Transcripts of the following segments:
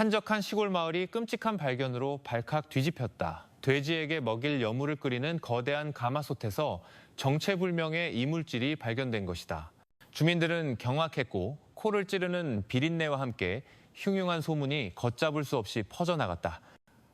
한적한 시골 마을이 끔찍한 발견으로 발칵 뒤집혔다. 돼지에게 먹일 여물을 끓이는 거대한 가마솥에서 정체불명의 이물질이 발견된 것이다. 주민들은 경악했고 코를 찌르는 비린내와 함께 흉흉한 소문이 걷잡을 수 없이 퍼져나갔다.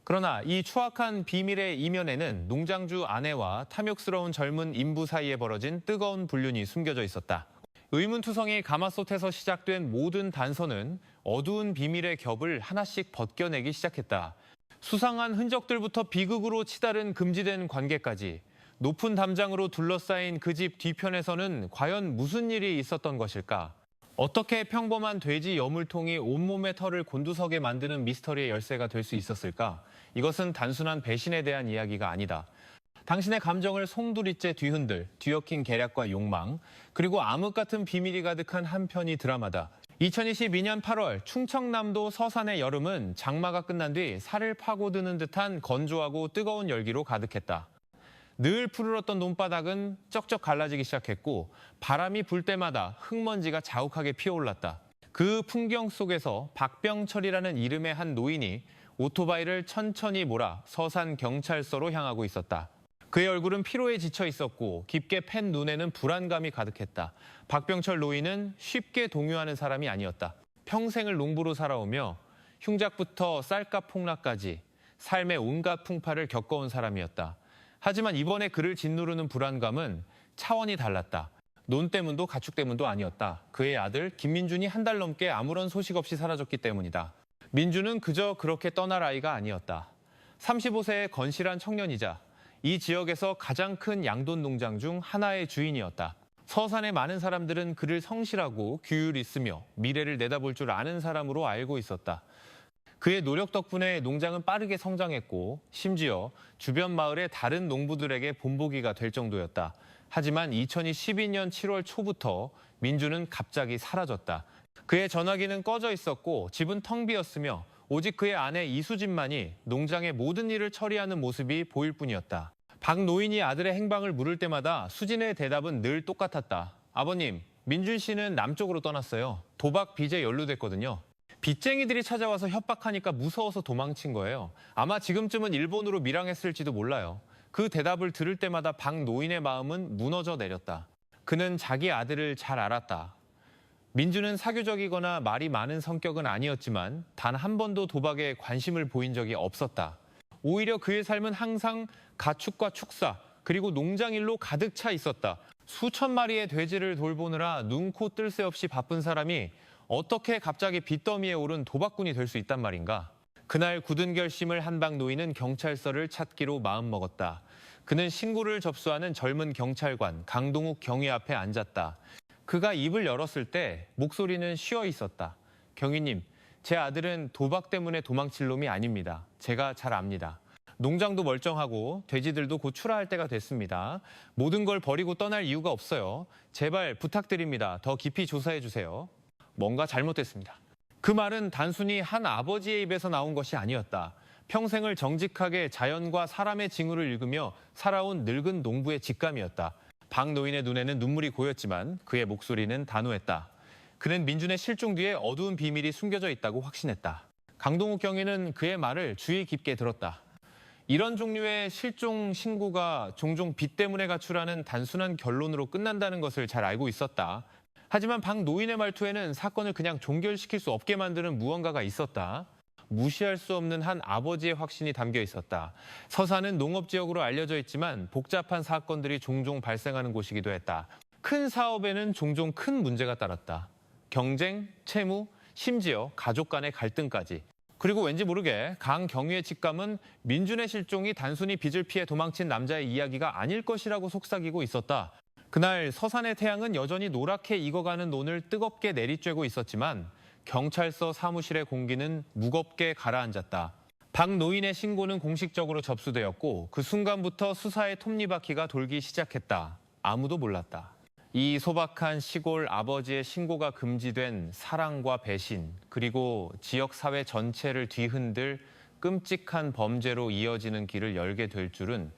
그러나 이 추악한 비밀의 이면에는 농장주 아내와 탐욕스러운 젊은 인부 사이에 벌어진 뜨거운 불륜이 숨겨져 있었다. 의문투성이 가마솥에서 시작된 모든 단서는 어두운 비밀의 겹을 하나씩 벗겨내기 시작했다. 수상한 흔적들부터 비극으로 치달은 금지된 관계까지 높은 담장으로 둘러싸인 그 집 뒤편에서는 과연 무슨 일이 있었던 것일까? 어떻게 평범한 돼지 여물통이 온몸의 털을 곤두서게 만드는 미스터리의 열쇠가 될 수 있었을까? 이것은 단순한 배신에 대한 이야기가 아니다. 당신의 감정을 송두리째 뒤흔들 뒤엉킨 계략과 욕망, 그리고 암흑 같은 비밀이 가득한 한 편의 드라마다. 2022년 8월 충청남도 서산의 여름은 장마가 끝난 뒤 살을 파고드는 듯한 건조하고 뜨거운 열기로 가득했다. 늘 푸르렀던 논바닥은 쩍쩍 갈라지기 시작했고 바람이 불 때마다 흙먼지가 자욱하게 피어올랐다. 그 풍경 속에서 박병철이라는 이름의 한 노인이 오토바이를 천천히 몰아 서산경찰서로 향하고 있었다. 그의 얼굴은 피로에 지쳐 있었고 깊게 팬 눈에는 불안감이 가득했다. 박병철 노인은 쉽게 동요하는 사람이 아니었다. 평생을 농부로 살아오며 흉작부터 쌀값 폭락까지 삶의 온갖 풍파를 겪어온 사람이었다. 하지만 이번에 그를 짓누르는 불안감은 차원이 달랐다. 논 때문도 가축 때문도 아니었다. 그의 아들 김민준이 한 달 넘게 아무런 소식 없이 사라졌기 때문이다. 민준은 그저 그렇게 떠날 아이가 아니었다. 35세의 건실한 청년이자 이 지역에서 가장 큰 양돈 농장 중 하나의 주인이었다. 서산의 많은 사람들은 그를 성실하고 규율 있으며 미래를 내다볼 줄 아는 사람으로 알고 있었다. 그의 노력 덕분에 농장은 빠르게 성장했고 심지어 주변 마을의 다른 농부들에게 본보기가 될 정도였다. 하지만 2012년 7월 초부터 민주는 갑자기 사라졌다. 그의 전화기는 꺼져 있었고 집은 텅 비었으며 오직 그의 아내 이수진만이 농장의 모든 일을 처리하는 모습이 보일 뿐이었다. 박 노인이 아들의 행방을 물을 때마다 수진의 대답은 늘 똑같았다. 아버님, 민준 씨는 남쪽으로 떠났어요. 도박 빚에 연루됐거든요. 빚쟁이들이 찾아와서 협박하니까 무서워서 도망친 거예요. 아마 지금쯤은 일본으로 밀항했을지도 몰라요. 그 대답을 들을 때마다 박 노인의 마음은 무너져 내렸다. 그는 자기 아들을 잘 알았다. 민주는 사교적이거나 말이 많은 성격은 아니었지만 단 한 번도 도박에 관심을 보인 적이 없었다. 오히려 그의 삶은 항상 가축과 축사, 그리고 농장일로 가득 차 있었다. 수천 마리의 돼지를 돌보느라 눈코 뜰 새 없이 바쁜 사람이 어떻게 갑자기 빚더미에 오른 도박꾼이 될 수 있단 말인가? 그날 굳은 결심을 한 박 노인은 경찰서를 찾기로 마음먹었다. 그는 신고를 접수하는 젊은 경찰관 강동욱 경위 앞에 앉았다. 그가 입을 열었을 때 목소리는 쉬어 있었다. 경위님, 제 아들은 도박 때문에 도망칠 놈이 아닙니다. 제가 잘 압니다. 농장도 멀쩡하고 돼지들도 곧 출하할 때가 됐습니다. 모든 걸 버리고 떠날 이유가 없어요. 제발 부탁드립니다. 더 깊이 조사해 주세요. 뭔가 잘못됐습니다. 그 말은 단순히 한 아버지의 입에서 나온 것이 아니었다. 평생을 정직하게 자연과 사람의 징후를 읽으며 살아온 늙은 농부의 직감이었다. 박 노인의 눈에는 눈물이 고였지만 그의 목소리는 단호했다. 그는 민준의 실종 뒤에 어두운 비밀이 숨겨져 있다고 확신했다. 강동욱 경위는 그의 말을 주의 깊게 들었다. 이런 종류의 실종 신고가 종종 빚 때문에 가출하는 단순한 결론으로 끝난다는 것을 잘 알고 있었다. 하지만 박 노인의 말투에는 사건을 그냥 종결시킬 수 없게 만드는 무언가가 있었다. 무시할 수 없는 한 아버지의 확신이 담겨 있었다. 서산은 농업지역으로 알려져 있지만 복잡한 사건들이 종종 발생하는 곳이기도 했다. 큰 사업에는 종종 큰 문제가 따랐다. 경쟁, 채무, 심지어 가족 간의 갈등까지. 그리고 왠지 모르게 강 경위의 직감은 민준의 실종이 단순히 빚을 피해 도망친 남자의 이야기가 아닐 것이라고 속삭이고 있었다. 그날 서산의 태양은 여전히 노랗게 익어가는 논을 뜨겁게 내리쬐고 있었지만 경찰서 사무실의 공기는 무겁게 가라앉았다. 박 노인의 신고는 공식적으로 접수되었고 그 순간부터 수사의 톱니바퀴가 돌기 시작했다. 아무도 몰랐다. 이 소박한 시골 아버지의 신고가 금지된 사랑과 배신, 그리고 지역사회 전체를 뒤흔들 끔찍한 범죄로 이어지는 길을 열게 될 줄은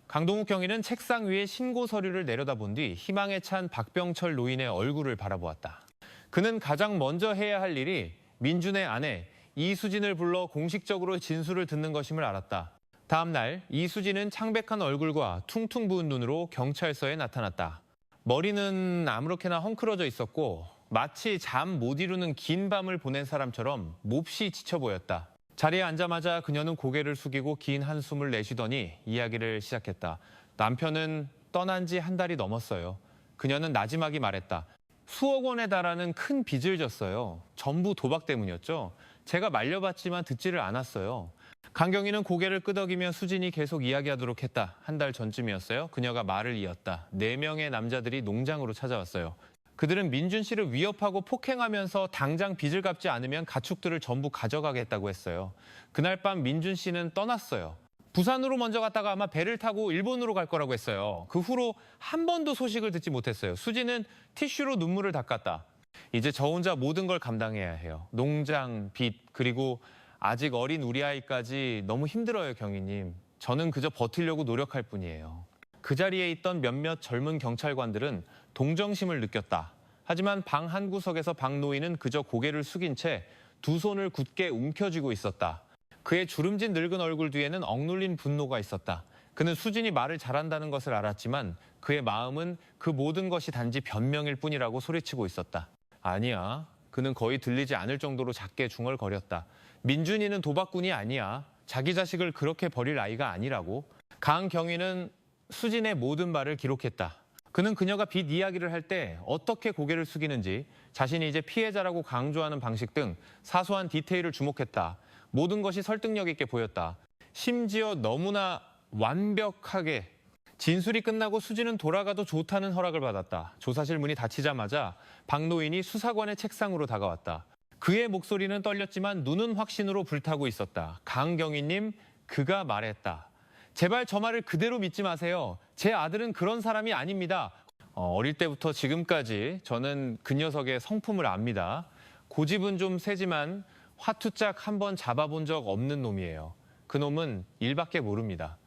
강동욱 경위는 책상 위에 신고 서류를 내려다본 뒤 희망에 찬 박병철 노인의 얼굴을 바라보았다. 그는 가장 먼저 해야 할 일이 민준의 아내 이수진을 불러 공식적으로 진술을 듣는 것임을 알았다. 다음 날 이수진은 창백한 얼굴과 퉁퉁 부은 눈으로 경찰서에 나타났다. 머리는 아무렇게나 헝클어져 있었고 마치 잠 못 이루는 긴 밤을 보낸 사람처럼 몹시 지쳐 보였다. 자리에 앉자마자 그녀는 고개를 숙이고 긴 한숨을 내쉬더니 이야기를 시작했다. 남편은 떠난 지 한 달이 넘었어요. 그녀는 나지막이 말했다. 수억 원에 달하는 큰 빚을 졌어요. 전부 도박 때문이었죠. 제가 말려봤지만 듣지를 않았어요. 강경희는 고개를 끄덕이며 수진이 계속 이야기하도록 했다. 한 달 전쯤이었어요. 그녀가 말을 이었다. 4명의 남자들이 농장으로 찾아왔어요. 그들은 민준 씨를 위협하고 폭행하면서 당장 빚을 갚지 않으면 가축들을 전부 가져가겠다고 했어요. 그날 밤 민준 씨는 떠났어요. 부산으로 먼저 갔다가 아마 배를 타고 일본으로 갈 거라고 했어요. 그 후로 한 번도 소식을 듣지 못했어요. 수지는 티슈로 눈물을 닦았다. 이제 저 혼자 모든 걸 감당해야 해요. 농장, 빚, 그리고 아직 어린 우리 아이까지 너무 힘들어요, 경희님. 저는 그저 버티려고 노력할 뿐이에요. 그 자리에 있던 몇몇 젊은 경찰관들은 동정심을 느꼈다. 하지만 방 한 구석에서 박 노인은 그저 고개를 숙인 채 두 손을 굳게 움켜쥐고 있었다. 그의 주름진 늙은 얼굴 뒤에는 억눌린 분노가 있었다. 그는 수진이 말을 잘한다는 것을 알았지만 그의 마음은 그 모든 것이 단지 변명일 뿐이라고 소리치고 있었다. 아니야. 그는 거의 들리지 않을 정도로 작게 중얼거렸다. 민준이는 도박꾼이 아니야. 자기 자식을 그렇게 버릴 아이가 아니라고. 강경희는 수진의 모든 말을 기록했다. 그는 그녀가 빚 이야기를 할 때 어떻게 고개를 숙이는지, 자신이 이제 피해자라고 강조하는 방식 등 사소한 디테일을 주목했다. 모든 것이 설득력 있게 보였다. 심지어 너무나 완벽하게. 진술이 끝나고 수진은 돌아가도 좋다는 허락을 받았다. 조사실 문이 닫히자마자 박노인이 수사관의 책상으로 다가왔다. 그의 목소리는 떨렸지만 눈은 확신으로 불타고 있었다. 강경희님, 그가 말했다. 제발 저 말을 그대로 믿지 마세요. 제 아들은 그런 사람이 아닙니다. 어릴 때부터 지금까지 저는 그 녀석의 성품을 압니다. 고집은 좀 세지만 화투짝 한 번 잡아본 적 없는 놈이에요. 그 놈은 일밖에 모릅니다.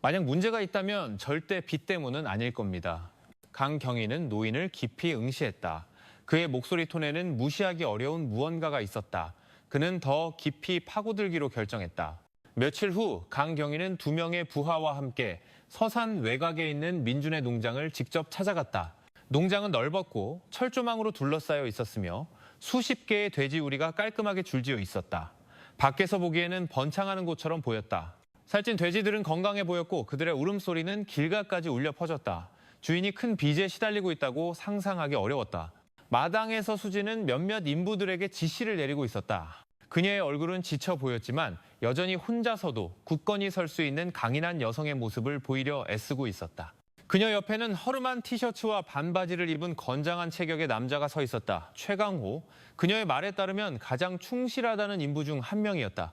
만약 문제가 있다면 절대 빚 때문은 아닐 겁니다. 강경희는 노인을 깊이 응시했다. 그의 목소리 톤에는 무시하기 어려운 무언가가 있었다. 그는 더 깊이 파고들기로 결정했다. 며칠 후 강경희는 2명의 부하와 함께 서산 외곽에 있는 민준의 농장을 직접 찾아갔다. 농장은 넓었고 철조망으로 둘러싸여 있었으며 수십 개의 돼지우리가 깔끔하게 줄지어 있었다. 밖에서 보기에는 번창하는 곳처럼 보였다. 살찐 돼지들은 건강해 보였고 그들의 울음소리는 길가까지 울려 퍼졌다. 주인이 큰 빚에 시달리고 있다고 상상하기 어려웠다. 마당에서 수지는 몇몇 인부들에게 지시를 내리고 있었다. 그녀의 얼굴은 지쳐 보였지만 여전히 혼자서도 굳건히 설 수 있는 강인한 여성의 모습을 보이려 애쓰고 있었다. 그녀 옆에는 허름한 티셔츠와 반바지를 입은 건장한 체격의 남자가 서 있었다. 최강호. 그녀의 말에 따르면 가장 충실하다는 인부 중 한 명이었다.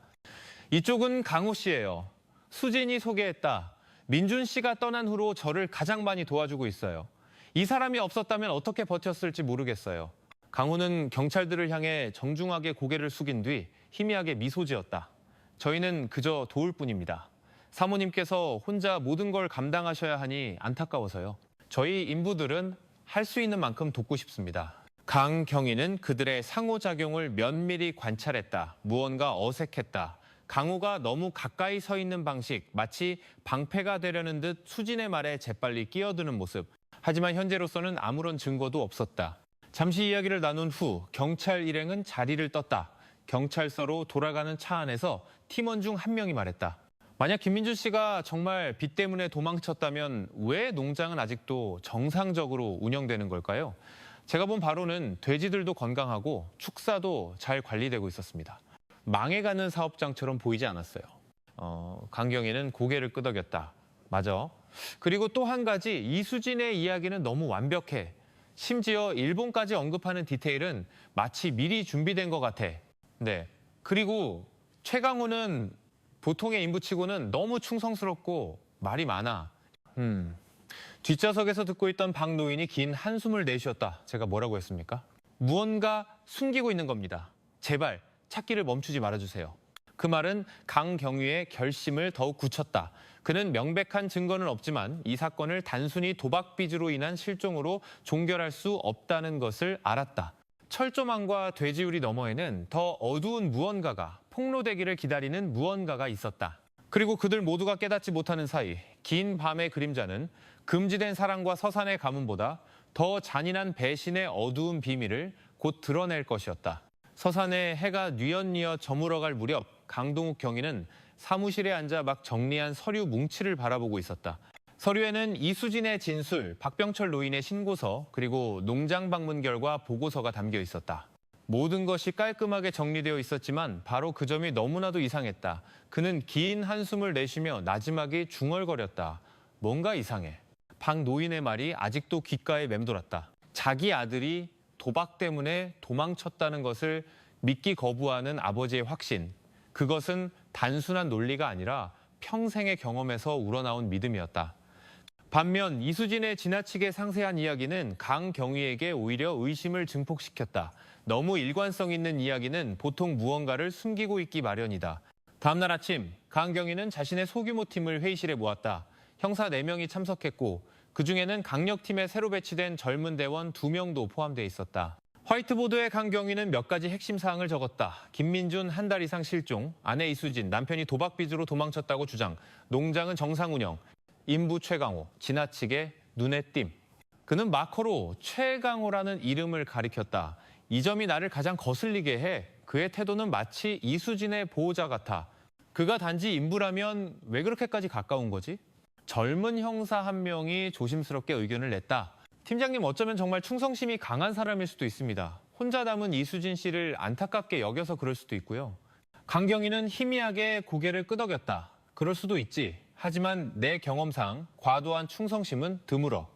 이쪽은 강호 씨예요. 수진이 소개했다. 민준 씨가 떠난 후로 저를 가장 많이 도와주고 있어요. 이 사람이 없었다면 어떻게 버텼을지 모르겠어요. 강호는 경찰들을 향해 정중하게 고개를 숙인 뒤 희미하게 미소 지었다. 저희는 그저 도울 뿐입니다. 사모님께서 혼자 모든 걸 감당하셔야 하니 안타까워서요. 저희 인부들은 할 수 있는 만큼 돕고 싶습니다. 강경희는 그들의 상호작용을 면밀히 관찰했다. 무언가 어색했다. 강호가 너무 가까이 서 있는 방식, 마치 방패가 되려는 듯 수진의 말에 재빨리 끼어드는 모습. 하지만 현재로서는 아무런 증거도 없었다. 잠시 이야기를 나눈 후 경찰 일행은 자리를 떴다. 경찰서로 돌아가는 차 안에서 팀원 중 한 명이 말했다. 만약 김민준 씨가 정말 빚 때문에 도망쳤다면 왜 농장은 아직도 정상적으로 운영되는 걸까요? 제가 본 바로는 돼지들도 건강하고 축사도 잘 관리되고 있었습니다. 망해가는 사업장처럼 보이지 않았어요. 강경희는 고개를 끄덕였다. 맞아. 그리고 또 한 가지, 이수진의 이야기는 너무 완벽해. 심지어 일본까지 언급하는 디테일은 마치 미리 준비된 것 같아. 네. 그리고 최강호는 보통의 인부치고는 너무 충성스럽고 말이 많아. 뒷좌석에서 듣고 있던 박노인이 긴 한숨을 내쉬었다. 제가 뭐라고 했습니까? 무언가 숨기고 있는 겁니다. 제발 찾기를 멈추지 말아주세요. 그 말은 강경희의 결심을 더욱 굳혔다. 그는 명백한 증거는 없지만 이 사건을 단순히 도박빚으로 인한 실종으로 종결할 수 없다는 것을 알았다. 철조망과 돼지우리 너머에는 더 어두운 무언가가 폭로되기를 기다리는 무언가가 있었다. 그리고 그들 모두가 깨닫지 못하는 사이 긴 밤의 그림자는 금지된 사랑과 서산의 가문보다 더 잔인한 배신의 어두운 비밀을 곧 드러낼 것이었다. 서산에 해가 뉘엿뉘엿 저물어갈 무렵 강동욱 경위는 사무실에 앉아 막 정리한 서류 뭉치를 바라보고 있었다. 서류에는 이수진의 진술, 박병철 노인의 신고서, 그리고 농장 방문 결과 보고서가 담겨 있었다. 모든 것이 깔끔하게 정리되어 있었지만 바로 그 점이 너무나도 이상했다. 그는 긴 한숨을 내쉬며 나지막이 중얼거렸다. 뭔가 이상해. 박 노인의 말이 아직도 귓가에 맴돌았다. 자기 아들이 도박 때문에 도망쳤다는 것을 믿기 거부하는 아버지의 확신. 그것은 단순한 논리가 아니라 평생의 경험에서 우러나온 믿음이었다. 반면 이수진의 지나치게 상세한 이야기는 강경위에게 오히려 의심을 증폭시켰다. 너무 일관성 있는 이야기는 보통 무언가를 숨기고 있기 마련이다. 다음날 아침 강경위는 자신의 소규모 팀을 회의실에 모았다. 형사 4명이 참석했고 그중에는 강력팀에 새로 배치된 젊은 대원 2명도 포함되어 있었다. 화이트보드에 강경위는 몇 가지 핵심 사항을 적었다. 김민준 1달 이상 실종, 아내 이수진, 남편이 도박 빚으로 도망쳤다고 주장, 농장은 정상 운영, 인부 최강호, 지나치게 눈에 띈. 그는 마커로 최강호라는 이름을 가리켰다. 이 점이 나를 가장 거슬리게 해. 그의 태도는 마치 이수진의 보호자 같아. 그가 단지 인부라면 왜 그렇게까지 가까운 거지? 젊은 형사 한 명이 조심스럽게 의견을 냈다. 팀장님, 어쩌면 정말 충성심이 강한 사람일 수도 있습니다. 혼자 남은 이수진 씨를 안타깝게 여겨서 그럴 수도 있고요. 강경위는 희미하게 고개를 끄덕였다. 그럴 수도 있지. 하지만 내 경험상 과도한 충성심은 드물어.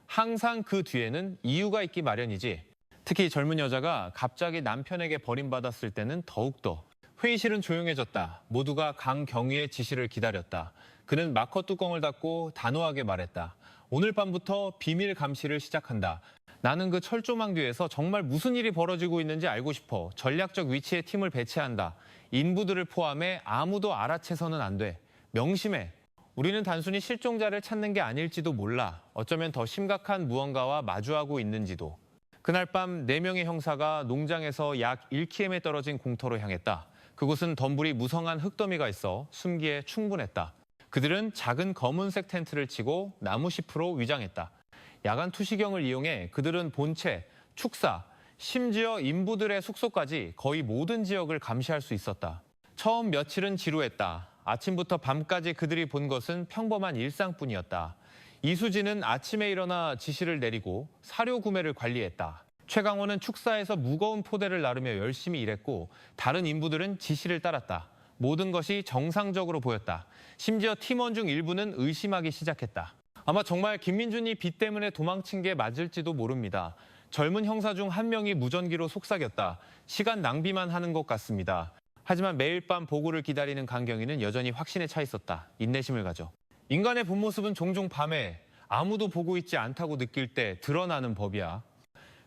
항상 그 뒤에는 이유가 있기 마련이지. 특히 젊은 여자가 갑자기 남편에게 버림받았을 때는 더욱더. 회의실은 조용해졌다. 모두가 강경위의 지시를 기다렸다. 그는 마커 뚜껑을 닫고 단호하게 말했다. 오늘 밤부터 비밀 감시를 시작한다. 나는 그 철조망 뒤에서 정말 무슨 일이 벌어지고 있는지 알고 싶어. 전략적 위치에 팀을 배치한다. 인부들을 포함해 아무도 알아채서는 안 돼. 명심해. 우리는 단순히 실종자를 찾는 게 아닐지도 몰라. 어쩌면 더 심각한 무언가와 마주하고 있는지도. 그날 밤 4명의 형사가 농장에서 약 1km에 떨어진 공터로 향했다. 그곳은 덤불이 무성한 흙더미가 있어 숨기에 충분했다. 그들은 작은 검은색 텐트를 치고 나무잎으로 위장했다. 야간 투시경을 이용해 그들은 본체, 축사, 심지어 인부들의 숙소까지 거의 모든 지역을 감시할 수 있었다. 처음 며칠은 지루했다. 아침부터 밤까지 그들이 본 것은 평범한 일상뿐이었다. 이수진은 아침에 일어나 지시를 내리고 사료 구매를 관리했다. 최강호는 축사에서 무거운 포대를 나르며 열심히 일했고 다른 인부들은 지시를 따랐다. 모든 것이 정상적으로 보였다. 심지어 팀원 중 일부는 의심하기 시작했다. 아마 정말 김민준이 빚 때문에 도망친 게 맞을지도 모릅니다. 젊은 형사 중 1명이 무전기로 속삭였다. 시간 낭비만 하는 것 같습니다. 하지만 매일 밤 보고를 기다리는 강경위는 여전히 확신에 차 있었다. 인내심을 가져. 인간의 본 모습은 종종 밤에 아무도 보고 있지 않다고 느낄 때 드러나는 법이야.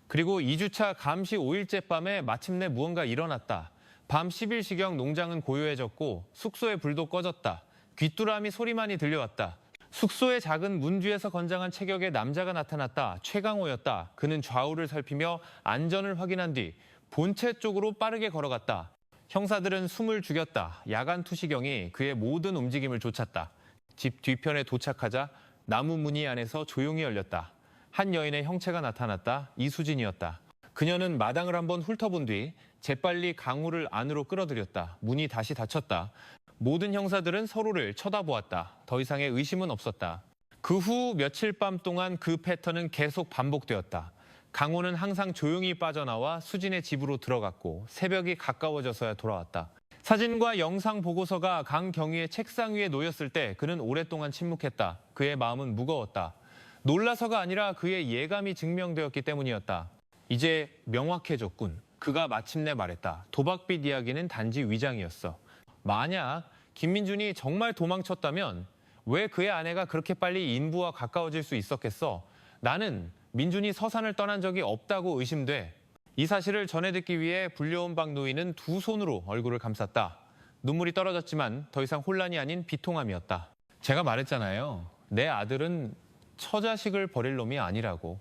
그리고 2주차 감시 5일째 밤에 마침내 무언가 일어났다. 밤 11시경 농장은 고요해졌고 숙소의 불도 꺼졌다. 귀뚜라미 소리만이 들려왔다. 숙소의 작은 문 뒤에서 건장한 체격의 남자가 나타났다. 최강호였다. 그는 좌우를 살피며 안전을 확인한 뒤 본체 쪽으로 빠르게 걸어갔다. 형사들은 숨을 죽였다. 야간 투시경이 그의 모든 움직임을 쫓았다. 집 뒤편에 도착하자 나무 문이 안에서 조용히 열렸다. 한 여인의 형체가 나타났다. 이수진이었다. 그녀는 마당을 한번 훑어본 뒤 재빨리 강호를 안으로 끌어들였다. 문이 다시 닫혔다. 모든 형사들은 서로를 쳐다보았다. 더 이상의 의심은 없었다. 그 후 며칠 밤 동안 그 패턴은 계속 반복되었다. 강호는 항상 조용히 빠져나와 수진의 집으로 들어갔고 새벽이 가까워져서야 돌아왔다. 사진과 영상 보고서가 강경위의 책상 위에 놓였을 때 그는 오랫동안 침묵했다. 그의 마음은 무거웠다. 놀라서가 아니라 그의 예감이 증명되었기 때문이었다. 이제 명확해졌군. 그가 마침내 말했다. 도박빚 이야기는 단지 위장이었어. 만약 김민준이 정말 도망쳤다면 왜 그의 아내가 그렇게 빨리 인부와 가까워질 수 있었겠어? 나는 민준이 서산을 떠난 적이 없다고 의심돼. 이 사실을 전해 듣기 위해 불려온 박 노인은 2 손으로 얼굴을 감쌌다. 눈물이 떨어졌지만 더 이상 혼란이 아닌 비통함이었다. 제가 말했잖아요. 내 아들은 처자식을 버릴 놈이 아니라고.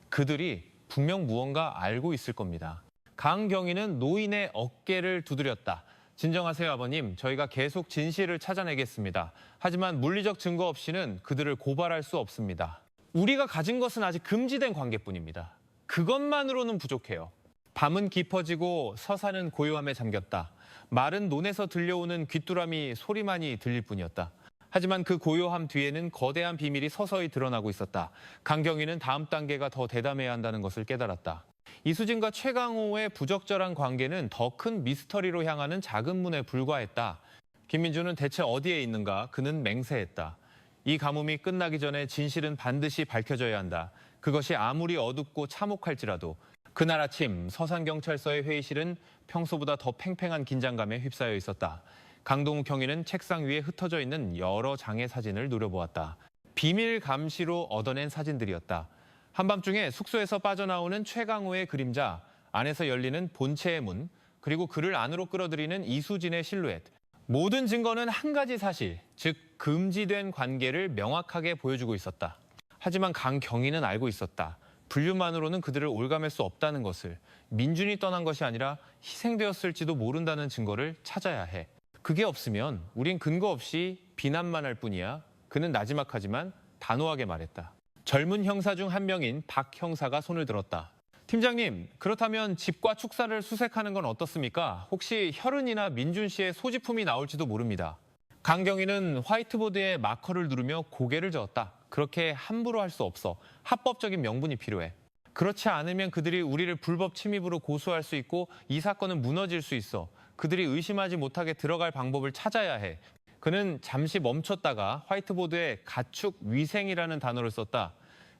그들이 분명 무언가 알고 있을 겁니다. 강경위는 노인의 어깨를 두드렸다. 진정하세요, 아버님. 저희가 계속 진실을 찾아내겠습니다. 하지만 물리적 증거 없이는 그들을 고발할 수 없습니다. 우리가 가진 것은 아직 금지된 관계뿐입니다. 그것만으로는 부족해요. 밤은 깊어지고 서산은 고요함에 잠겼다. 마른 논에서 들려오는 귀뚜라미 소리만이 들릴 뿐이었다. 하지만 그 고요함 뒤에는 거대한 비밀이 서서히 드러나고 있었다. 강경위는 다음 단계가 더 대담해야 한다는 것을 깨달았다. 이수진과 최강호의 부적절한 관계는 더 큰 미스터리로 향하는 작은 문에 불과했다. 김민주는 대체 어디에 있는가? 그는 맹세했다. 이 가뭄이 끝나기 전에 진실은 반드시 밝혀져야 한다. 그것이 아무리 어둡고 참혹할지라도. 그날 아침 서산경찰서의 회의실은 평소보다 더 팽팽한 긴장감에 휩싸여 있었다. 강동욱 경위는 책상 위에 흩어져 있는 여러 장의 사진을 누려보았다. 비밀 감시로 얻어낸 사진들이었다. 한밤중에 숙소에서 빠져나오는 최강호의 그림자, 안에서 열리는 본체의 문, 그리고 그를 안으로 끌어들이는 이수진의 실루엣. 모든 증거는 한 가지 사실, 즉 금지된 관계를 명확하게 보여주고 있었다. 하지만 강경위는 알고 있었다. 분류만으로는 그들을 올감할 수 없다는 것을. 민준이 떠난 것이 아니라 희생되었을지도 모른다는 증거를 찾아야 해. 그게 없으면 우린 근거 없이 비난만 할 뿐이야. 그는 나지막하지만 단호하게 말했다. 젊은 형사 중 한 명인 박 형사가 손을 들었다. 팀장님, 그렇다면 집과 축사를 수색하는 건 어떻습니까? 혹시 혈흔이나 민준 씨의 소지품이 나올지도 모릅니다. 강경위는 화이트보드에 마커를 누르며 고개를 저었다. 그렇게 함부로 할 수 없어. 합법적인 명분이 필요해. 그렇지 않으면 그들이 우리를 불법 침입으로 고소할 수 있고 이 사건은 무너질 수 있어. 그들이 의심하지 못하게 들어갈 방법을 찾아야 해. 그는 잠시 멈췄다가 화이트보드에 가축 위생이라는 단어를 썼다.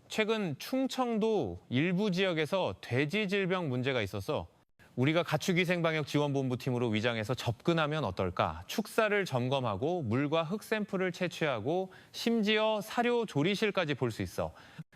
최근 충청도 일부 지역에서 돼지 질병 문제가 있어서 우리가 가축위생방역지원본부 팀으로 위장해서 접근하면 어떨까? 축사를 점검하고 물과 흙 샘플을 채취하고 심지어 사료 조리실까지 볼 수 있어.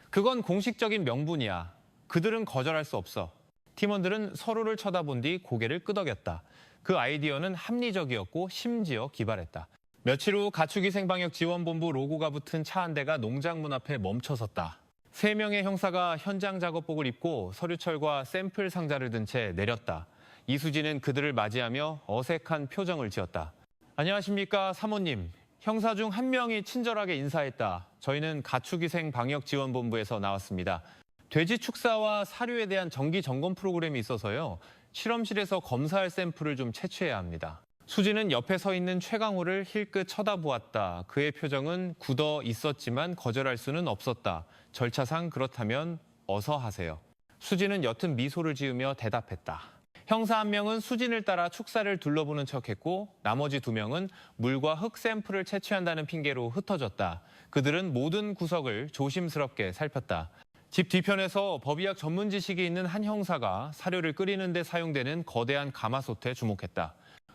그건 공식적인 명분이야. 그들은 거절할 수 없어. 팀원들은 서로를 쳐다본 뒤 고개를 끄덕였다. 그 아이디어는 합리적이었고 심지어 기발했다. 며칠 후 가축위생방역지원본부 로고가 붙은 차 한 대가 농장문 앞에 멈춰섰다. 3명의 형사가 현장 작업복을 입고 서류철과 샘플 상자를 든 채 내렸다. 이수진은 그들을 맞이하며 어색한 표정을 지었다. 안녕하십니까, 사모님. 형사 중 한 명이 친절하게 인사했다. 저희는 가축위생방역지원본부에서 나왔습니다. 돼지 축사와 사료에 대한 정기 점검 프로그램이 있어서요. 실험실에서 검사할 샘플을 좀 채취해야 합니다. 수진은 옆에 서 있는 최강호를 힐끗 쳐다보았다. 그의 표정은 굳어 있었지만 거절할 수는 없었다. 절차상 그렇다면 어서 하세요. 수진은 옅은 미소를 지으며 대답했다. 형사 한 명은 수진을 따라 축사를 둘러보는 척했고 나머지 2명은 물과 흙 샘플을 채취한다는 핑계로 흩어졌다. 그들은 모든 구석을 조심스럽게 살폈다. 집 뒤편에서 법의학 전문 지식이 있는 한 형사가 사료를 끓이는 데 사용되는 거대한 가마솥에 주목했다.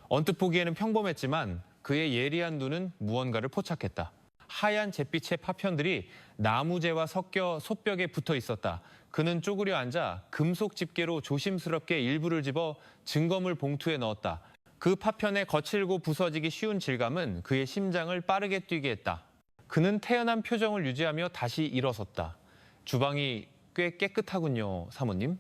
언뜻 보기에는 평범했지만 그의 예리한 눈은 무언가를 포착했다. 하얀 잿빛의 파편들이 나무재와 섞여 솥벽에 붙어 있었다. 그는 쪼그려 앉아 금속 집게로 조심스럽게 일부를 집어 증거물 봉투에 넣었다. 그 파편의 거칠고 부서지기 쉬운 질감은 그의 심장을 빠르게 뛰게 했다. 그는 태연한 표정을 유지하며 다시 일어섰다. 주방이 꽤 깨끗하군요, 사모님.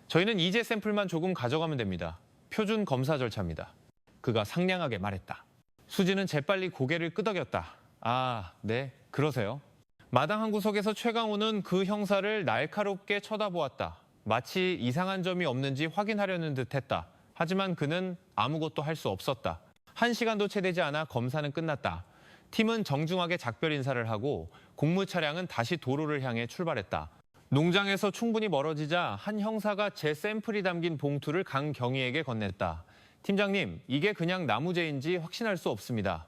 저희는 이제 샘플만 조금 가져가면 됩니다. 표준 검사 절차입니다. 그가 상냥하게 말했다. 수지는 재빨리 고개를 끄덕였다. 아, 네, 그러세요. 마당 한 구석에서 최강호는 그 형사를 날카롭게 쳐다보았다. 마치 이상한 점이 없는지 확인하려는 듯했다. 하지만 그는 아무것도 할 수 없었다. 1시간도 채 되지 않아 검사는 끝났다. 팀은 정중하게 작별 인사를 하고 공무 차량은 다시 도로를 향해 출발했다. 농장에서 충분히 멀어지자 한 형사가 제 샘플이 담긴 봉투를 강경위에게 건넸다. 팀장님, 이게 그냥 나무재인지 확신할 수 없습니다.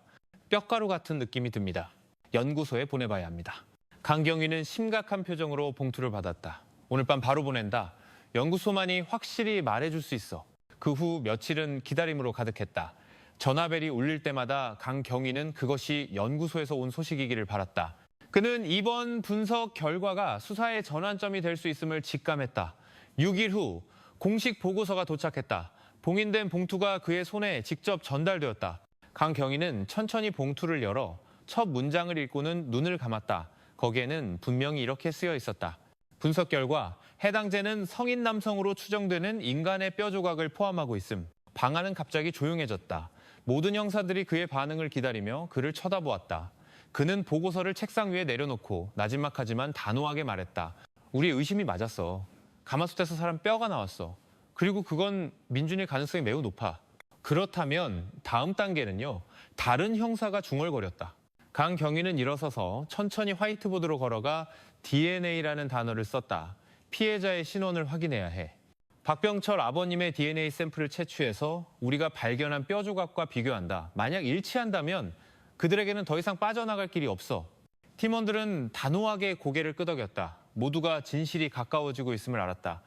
뼈가루 같은 느낌이 듭니다. 연구소에 보내봐야 합니다. 강경위는 심각한 표정으로 봉투를 받았다. 오늘 밤 바로 보낸다. 연구소만이 확실히 말해줄 수 있어. 그 후 며칠은 기다림으로 가득했다. 전화벨이 울릴 때마다 강경위는 그것이 연구소에서 온 소식이기를 바랐다. 그는 이번 분석 결과가 수사의 전환점이 될 수 있음을 직감했다. 6일 후 공식 보고서가 도착했다. 봉인된 봉투가 그의 손에 직접 전달되었다. 강경위는 천천히 봉투를 열어 첫 문장을 읽고는 눈을 감았다. 거기에는 분명히 이렇게 쓰여 있었다. 분석 결과 해당죄는 성인 남성으로 추정되는 인간의 뼈 조각을 포함하고 있음. 방 안은 갑자기 조용해졌다. 모든 형사들이 그의 반응을 기다리며 그를 쳐다보았다. 그는 보고서를 책상 위에 내려놓고 나지막하지만 단호하게 말했다. 우리 의심이 맞았어. 가마솥에서 사람 뼈가 나왔어. 그리고 그건 민준일 가능성이 매우 높아. 그렇다면 다음 단계는요. 다른 형사가 중얼거렸다. 강 경위는 일어서서 천천히 화이트보드로 걸어가 DNA라는 단어를 썼다. 피해자의 신원을 확인해야 해. 박병철 아버님의 DNA 샘플을 채취해서 우리가 발견한 뼈 조각과 비교한다. 만약 일치한다면 그들에게는 더 이상 빠져나갈 길이 없어. 팀원들은 단호하게 고개를 끄덕였다. 모두가 진실이 가까워지고 있음을 알았다.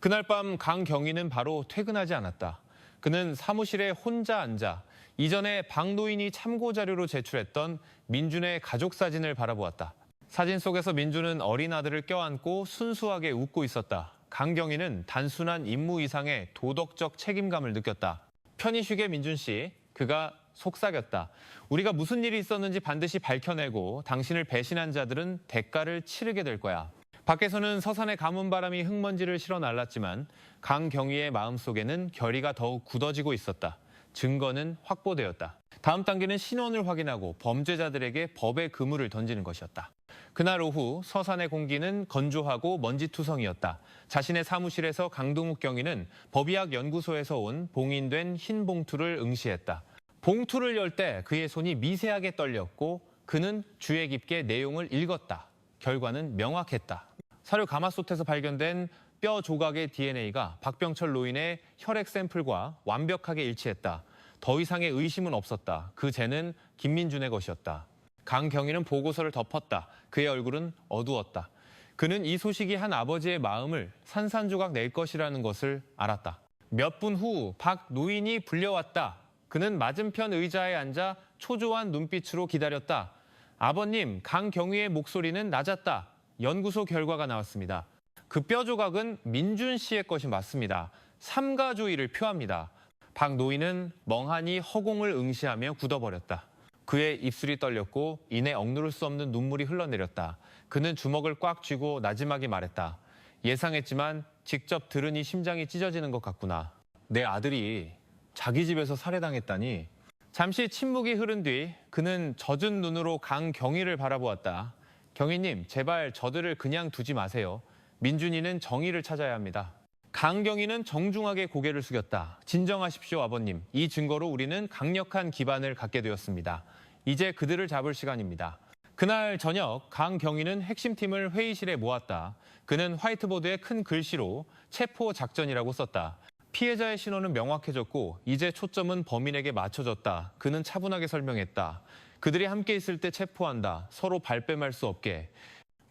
그날 밤 강 경위는 바로 퇴근하지 않았다. 그는 사무실에 혼자 앉아 이전에 박 노인이 참고 자료로 제출했던 민준의 가족 사진을 바라보았다. 사진 속에서 민준은 어린 아들을 껴안고 순수하게 웃고 있었다. 강경희는 단순한 임무 이상의 도덕적 책임감을 느꼈다. 편히 쉬게 민준 씨, 그가 속삭였다. 우리가 무슨 일이 있었는지 반드시 밝혀내고 당신을 배신한 자들은 대가를 치르게 될 거야. 밖에서는 서산의 가문 바람이 흙먼지를 실어 날랐지만 강경희의 마음속에는 결의가 더욱 굳어지고 있었다. 증거는 확보되었다. 다음 단계는 신원을 확인하고 범죄자들에게 법의 그물을 던지는 것이었다. 그날 오후 서산의 공기는 건조하고 먼지투성이었다. 자신의 사무실에서 강동욱 경위는 법의학 연구소에서 온 봉인된 흰 봉투를 응시했다. 봉투를 열 때 그의 손이 미세하게 떨렸고 그는 주의 깊게 내용을 읽었다. 결과는 명확했다. 사료 가마솥에서 발견된 뼈 조각의 DNA가 박병철 노인의 혈액 샘플과 완벽하게 일치했다. 더 이상의 의심은 없었다. 그 죄는 김민준의 것이었다. 강경희는 보고서를 덮었다. 그의 얼굴은 어두웠다. 그는 이 소식이 한 아버지의 마음을 산산조각 낼 것이라는 것을 알았다. 몇 분 후 박 노인이 불려왔다. 그는 맞은편 의자에 앉아 초조한 눈빛으로 기다렸다. 아버님, 강경희의 목소리는 낮았다. 연구소 결과가 나왔습니다. 그 뼈 조각은 민준 씨의 것이 맞습니다. 삼가조의를 표합니다. 박 노인은 멍하니 허공을 응시하며 굳어버렸다. 그의 입술이 떨렸고 이내 억누를 수 없는 눈물이 흘러내렸다. 그는 주먹을 꽉 쥐고 나지막이 말했다. 예상했지만 직접 들으니 심장이 찢어지는 것 같구나. 내 아들이 자기 집에서 살해당했다니. 잠시 침묵이 흐른 뒤 그는 젖은 눈으로 강경희를 바라보았다. 경희님, 제발 저들을 그냥 두지 마세요. 민준이는 정의를 찾아야 합니다. 강경희는 정중하게 고개를 숙였다. 진정하십시오, 아버님. 이 증거로 우리는 강력한 기반을 갖게 되었습니다. 이제 그들을 잡을 시간입니다. 그날 저녁 강경희는 핵심팀을 회의실에 모았다. 그는 화이트보드에 큰 글씨로 체포 작전이라고 썼다. 피해자의 신원은 명확해졌고 이제 초점은 범인에게 맞춰졌다. 그는 차분하게 설명했다. 그들이 함께 있을 때 체포한다. 서로 발뺌할 수 없게.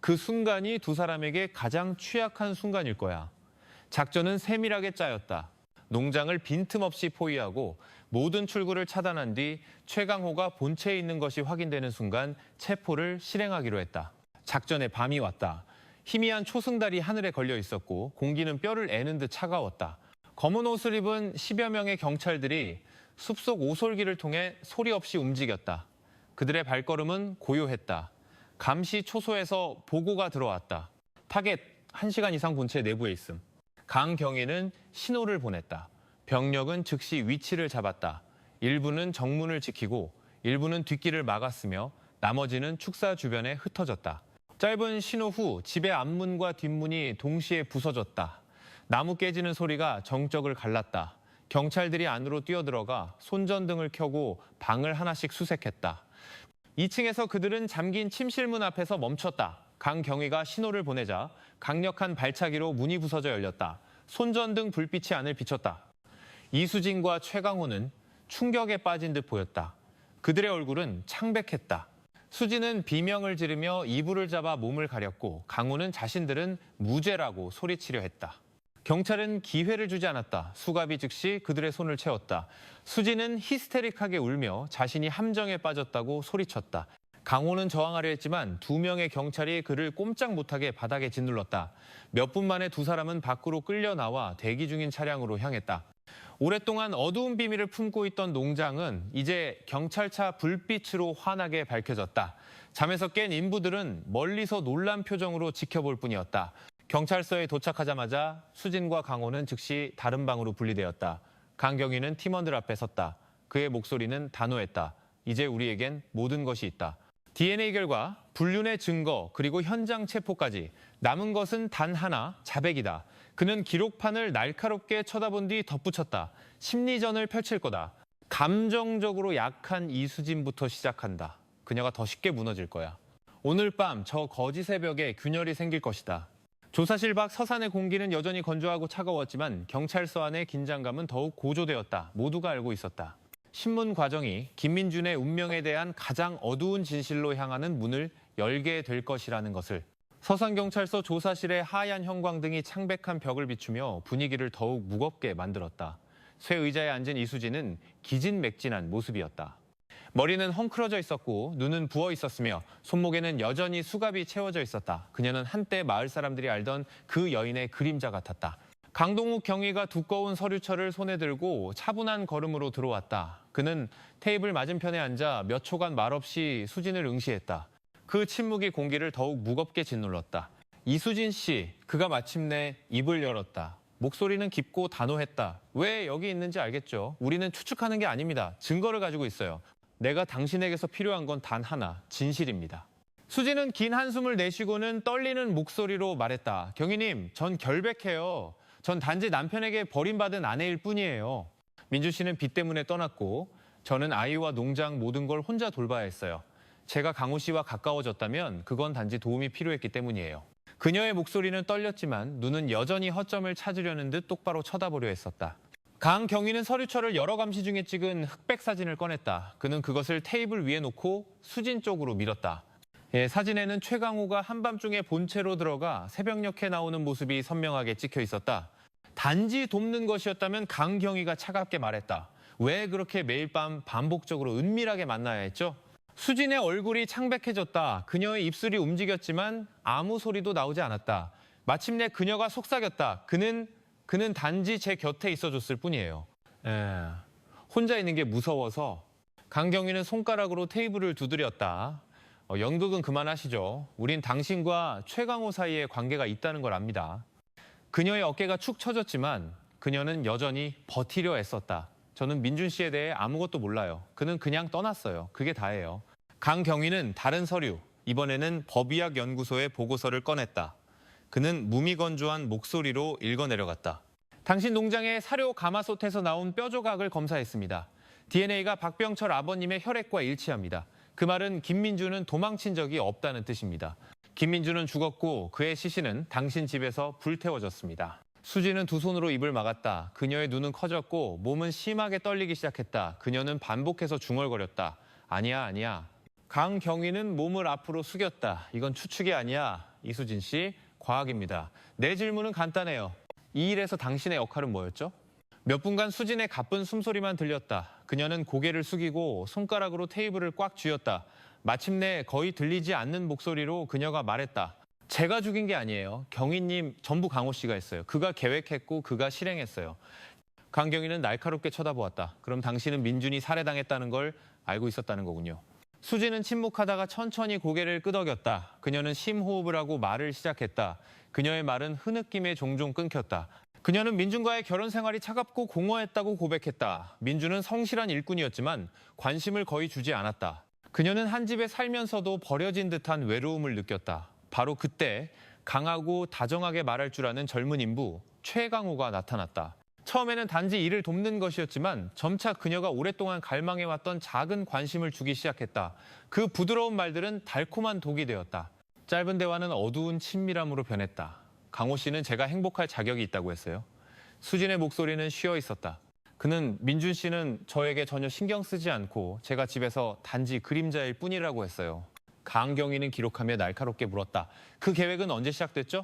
그 순간이 두 사람에게 가장 취약한 순간일 거야. 작전은 세밀하게 짜였다. 농장을 빈틈없이 포위하고 모든 출구를 차단한 뒤 최강호가 본체에 있는 것이 확인되는 순간 체포를 실행하기로 했다. 작전의 밤이 왔다. 희미한 초승달이 하늘에 걸려 있었고 공기는 뼈를 애는 듯 차가웠다. 검은 옷을 입은 10여 명의 경찰들이 숲속 오솔길을 통해 소리 없이 움직였다. 그들의 발걸음은 고요했다. 감시 초소에서 보고가 들어왔다. 타겟 1시간 이상 본체 내부에 있음. 강경희는 신호를 보냈다. 병력은 즉시 위치를 잡았다. 일부는 정문을 지키고 일부는 뒷길을 막았으며 나머지는 축사 주변에 흩어졌다. 짧은 신호 후 집의 앞문과 뒷문이 동시에 부서졌다. 나무 깨지는 소리가 정적을 갈랐다. 경찰들이 안으로 뛰어들어가 손전등을 켜고 방을 하나씩 수색했다. 2층에서 그들은 잠긴 침실문 앞에서 멈췄다. 강경희가 신호를 보내자 강력한 발차기로 문이 부서져 열렸다. 손전등 불빛이 안을 비췄다. 이수진과 최강호는 충격에 빠진 듯 보였다. 그들의 얼굴은 창백했다. 수진은 비명을 지르며 이불을 잡아 몸을 가렸고 강호는 자신들은 무죄라고 소리치려 했다. 경찰은 기회를 주지 않았다. 수갑이 즉시 그들의 손을 채웠다. 수진은 히스테릭하게 울며 자신이 함정에 빠졌다고 소리쳤다. 강호는 저항하려 했지만 2명의 경찰이 그를 꼼짝 못하게 바닥에 짓눌렀다. 몇 분 만에 두 사람은 밖으로 끌려 나와 대기 중인 차량으로 향했다. 오랫동안 어두운 비밀을 품고 있던 농장은 이제 경찰차 불빛으로 환하게 밝혀졌다. 잠에서 깬 인부들은 멀리서 놀란 표정으로 지켜볼 뿐이었다. 경찰서에 도착하자마자 수진과 강호는 즉시 다른 방으로 분리되었다. 강경위는 팀원들 앞에 섰다. 그의 목소리는 단호했다. 이제 우리에겐 모든 것이 있다. DNA 결과, 불륜의 증거, 그리고 현장 체포까지 남은 것은 단 하나, 자백이다. 그는 기록판을 날카롭게 쳐다본 뒤 덧붙였다. 심리전을 펼칠 거다. 감정적으로 약한 이수진부터 시작한다. 그녀가 더 쉽게 무너질 거야. 오늘 밤 저 거짓의 벽에 균열이 생길 것이다. 조사실 밖 서산의 공기는 여전히 건조하고 차가웠지만 경찰서 안의 긴장감은 더욱 고조되었다. 모두가 알고 있었다. 신문 과정이 김민준의 운명에 대한 가장 어두운 진실로 향하는 문을 열게 될 것이라는 것을. 서산경찰서 조사실의 하얀 형광등이 창백한 벽을 비추며 분위기를 더욱 무겁게 만들었다. 쇠 의자에 앉은 이수진은 기진맥진한 모습이었다. 머리는 헝클어져 있었고 눈은 부어 있었으며 손목에는 여전히 수갑이 채워져 있었다. 그녀는 한때 마을 사람들이 알던 그 여인의 그림자 같았다. 강동욱 경위가 두꺼운 서류철을 손에 들고 차분한 걸음으로 들어왔다. 그는 테이블 맞은편에 앉아 몇 초간 말없이 수진을 응시했다. 그 침묵이 공기를 더욱 무겁게 짓눌렀다. 이수진 씨, 그가 마침내 입을 열었다. 목소리는 깊고 단호했다. 왜 여기 있는지 알겠죠? 우리는 추측하는 게 아닙니다. 증거를 가지고 있어요. 내가 당신에게서 필요한 건 단 하나, 진실입니다. 수진은 긴 한숨을 내쉬고는 떨리는 목소리로 말했다. 경위님, 전 결백해요. 전 단지 남편에게 버림받은 아내일 뿐이에요. 민주 씨는 빚 때문에 떠났고 저는 아이와 농장 모든 걸 혼자 돌봐야 했어요. 제가 강호 씨와 가까워졌다면 그건 단지 도움이 필요했기 때문이에요. 그녀의 목소리는 떨렸지만 눈은 여전히 허점을 찾으려는 듯 똑바로 쳐다보려 했었다. 강경위는 서류철을 여러 감시 중에 찍은 흑백 사진을 꺼냈다. 그는 그것을 테이블 위에 놓고 수진 쪽으로 밀었다. 사진에는 최강호가 한밤중에 본체로 들어가 새벽녘에 나오는 모습이 선명하게 찍혀 있었다. 단지 돕는 것이었다면 강경위가 차갑게 말했다. 왜 그렇게 매일 밤 반복적으로 은밀하게 만나야 했죠? 수진의 얼굴이 창백해졌다. 그녀의 입술이 움직였지만 아무 소리도 나오지 않았다. 마침내 그녀가 속삭였다. 그는 단지 제 곁에 있어줬을 뿐이에요. 혼자 있는 게 무서워서. 강경위는 손가락으로 테이블을 두드렸다. 연극은 그만하시죠. 우린 당신과 최강호 사이에 관계가 있다는 걸 압니다. 그녀의 어깨가 축 처졌지만 그녀는 여전히 버티려 애썼다. 저는 민준 씨에 대해 아무것도 몰라요. 그는 그냥 떠났어요. 그게 다예요. 강경위는 다른 서류, 이번에는 법의학연구소의 보고서를 꺼냈다. 그는 무미건조한 목소리로 읽어내려갔다. 당신 농장의 사료 가마솥에서 나온 뼈 조각을 검사했습니다. DNA가 박병철 아버님의 혈액과 일치합니다. 그 말은 김민주는 도망친 적이 없다는 뜻입니다. 김민주는 죽었고 그의 시신은 당신 집에서 불태워졌습니다. 수지는 두 손으로 입을 막았다. 그녀의 눈은 커졌고 몸은 심하게 떨리기 시작했다. 그녀는 반복해서 중얼거렸다. 아니야. 강경위는 몸을 앞으로 숙였다. 이건 추측이 아니야. 이수진 씨, 과학입니다. 내 질문은 간단해요. 이 일에서 당신의 역할은 뭐였죠? 몇 분간 수진의 가쁜 숨소리만 들렸다. 그녀는 고개를 숙이고 손가락으로 테이블을 꽉 쥐었다. 마침내 거의 들리지 않는 목소리로 그녀가 말했다. 제가 죽인 게 아니에요. 경위님 전부 강호 씨가 했어요. 그가 계획했고 그가 실행했어요. 강경위는 날카롭게 쳐다보았다. 그럼 당신은 민준이 살해당했다는 걸 알고 있었다는 거군요. 수진은 침묵하다가 천천히 고개를 끄덕였다. 그녀는 심호흡을 하고 말을 시작했다. 그녀의 말은 흐느낌에 종종 끊겼다. 그녀는 민준과의 결혼 생활이 차갑고 공허했다고 고백했다. 민준은 성실한 일꾼이었지만 관심을 거의 주지 않았다. 그녀는 한 집에 살면서도 버려진 듯한 외로움을 느꼈다. 바로 그때 강하고 다정하게 말할 줄 아는 젊은 인부 최강호가 나타났다. 처음에는 단지 일을 돕는 것이었지만 점차 그녀가 오랫동안 갈망해왔던 작은 관심을 주기 시작했다. 그 부드러운 말들은 달콤한 독이 되었다. 짧은 대화는 어두운 친밀함으로 변했다. 강호 씨는 제가 행복할 자격이 있다고 했어요. 수진의 목소리는 쉬어 있었다. 그는 민준 씨는 저에게 전혀 신경 쓰지 않고 제가 집에서 단지 그림자일 뿐이라고 했어요. 강경위는 기록하며 날카롭게 물었다. 그 계획은 언제 시작됐죠?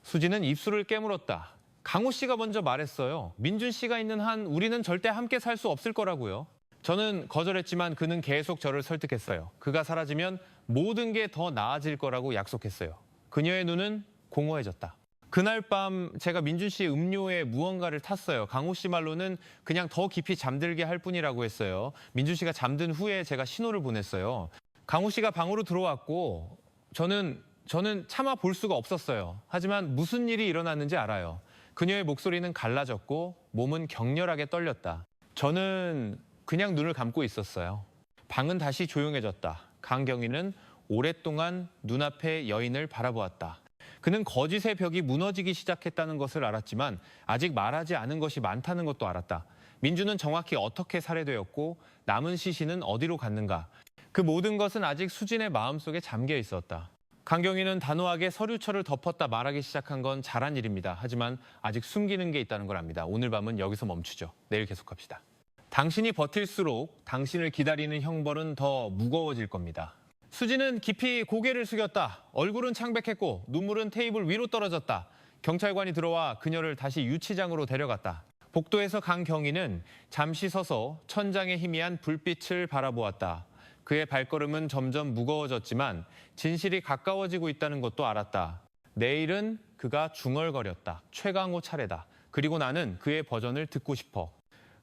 수진은 입술을 깨물었다. 강호 씨가 먼저 말했어요. 민준 씨가 있는 한 우리는 절대 함께 살 수 없을 거라고요. 저는 거절했지만 그는 계속 저를 설득했어요. 그가 사라지면 모든 게 더 나아질 거라고 약속했어요. 그녀의 눈은 공허해졌다. 그날 밤 제가 민준 씨의 음료에 무언가를 탔어요. 강호 씨 말로는 그냥 더 깊이 잠들게 할 뿐이라고 했어요. 민준 씨가 잠든 후에 제가 신호를 보냈어요. 강호 씨가 방으로 들어왔고 저는 저는 차마 볼 수가 없었어요. 하지만 무슨 일이 일어났는지 알아요. 그녀의 목소리는 갈라졌고 몸은 격렬하게 떨렸다. 저는 그냥 눈을 감고 있었어요. 방은 다시 조용해졌다. 강경희는 오랫동안 눈앞의 여인을 바라보았다. 그는 거짓의 벽이 무너지기 시작했다는 것을 알았지만 아직 말하지 않은 것이 많다는 것도 알았다. 민주는 정확히 어떻게 살해되었고 남은 시신은 어디로 갔는가. 그 모든 것은 아직 수진의 마음속에 잠겨 있었다. 강경희는 단호하게 서류철을 덮었다 말하기 시작한 건 잘한 일입니다. 하지만 아직 숨기는 게 있다는 걸 압니다. 오늘 밤은 여기서 멈추죠. 내일 계속합시다. 당신이 버틸수록 당신을 기다리는 형벌은 더 무거워질 겁니다. 수진은 깊이 고개를 숙였다. 얼굴은 창백했고 눈물은 테이블 위로 떨어졌다. 경찰관이 들어와 그녀를 다시 유치장으로 데려갔다. 복도에서 강경희는 잠시 서서 천장에 희미한 불빛을 바라보았다. 그의 발걸음은 점점 무거워졌지만 진실이 가까워지고 있다는 것도 알았다. 내일은 그가 중얼거렸다. 최강호 차례다. 그리고 나는 그의 버전을 듣고 싶어.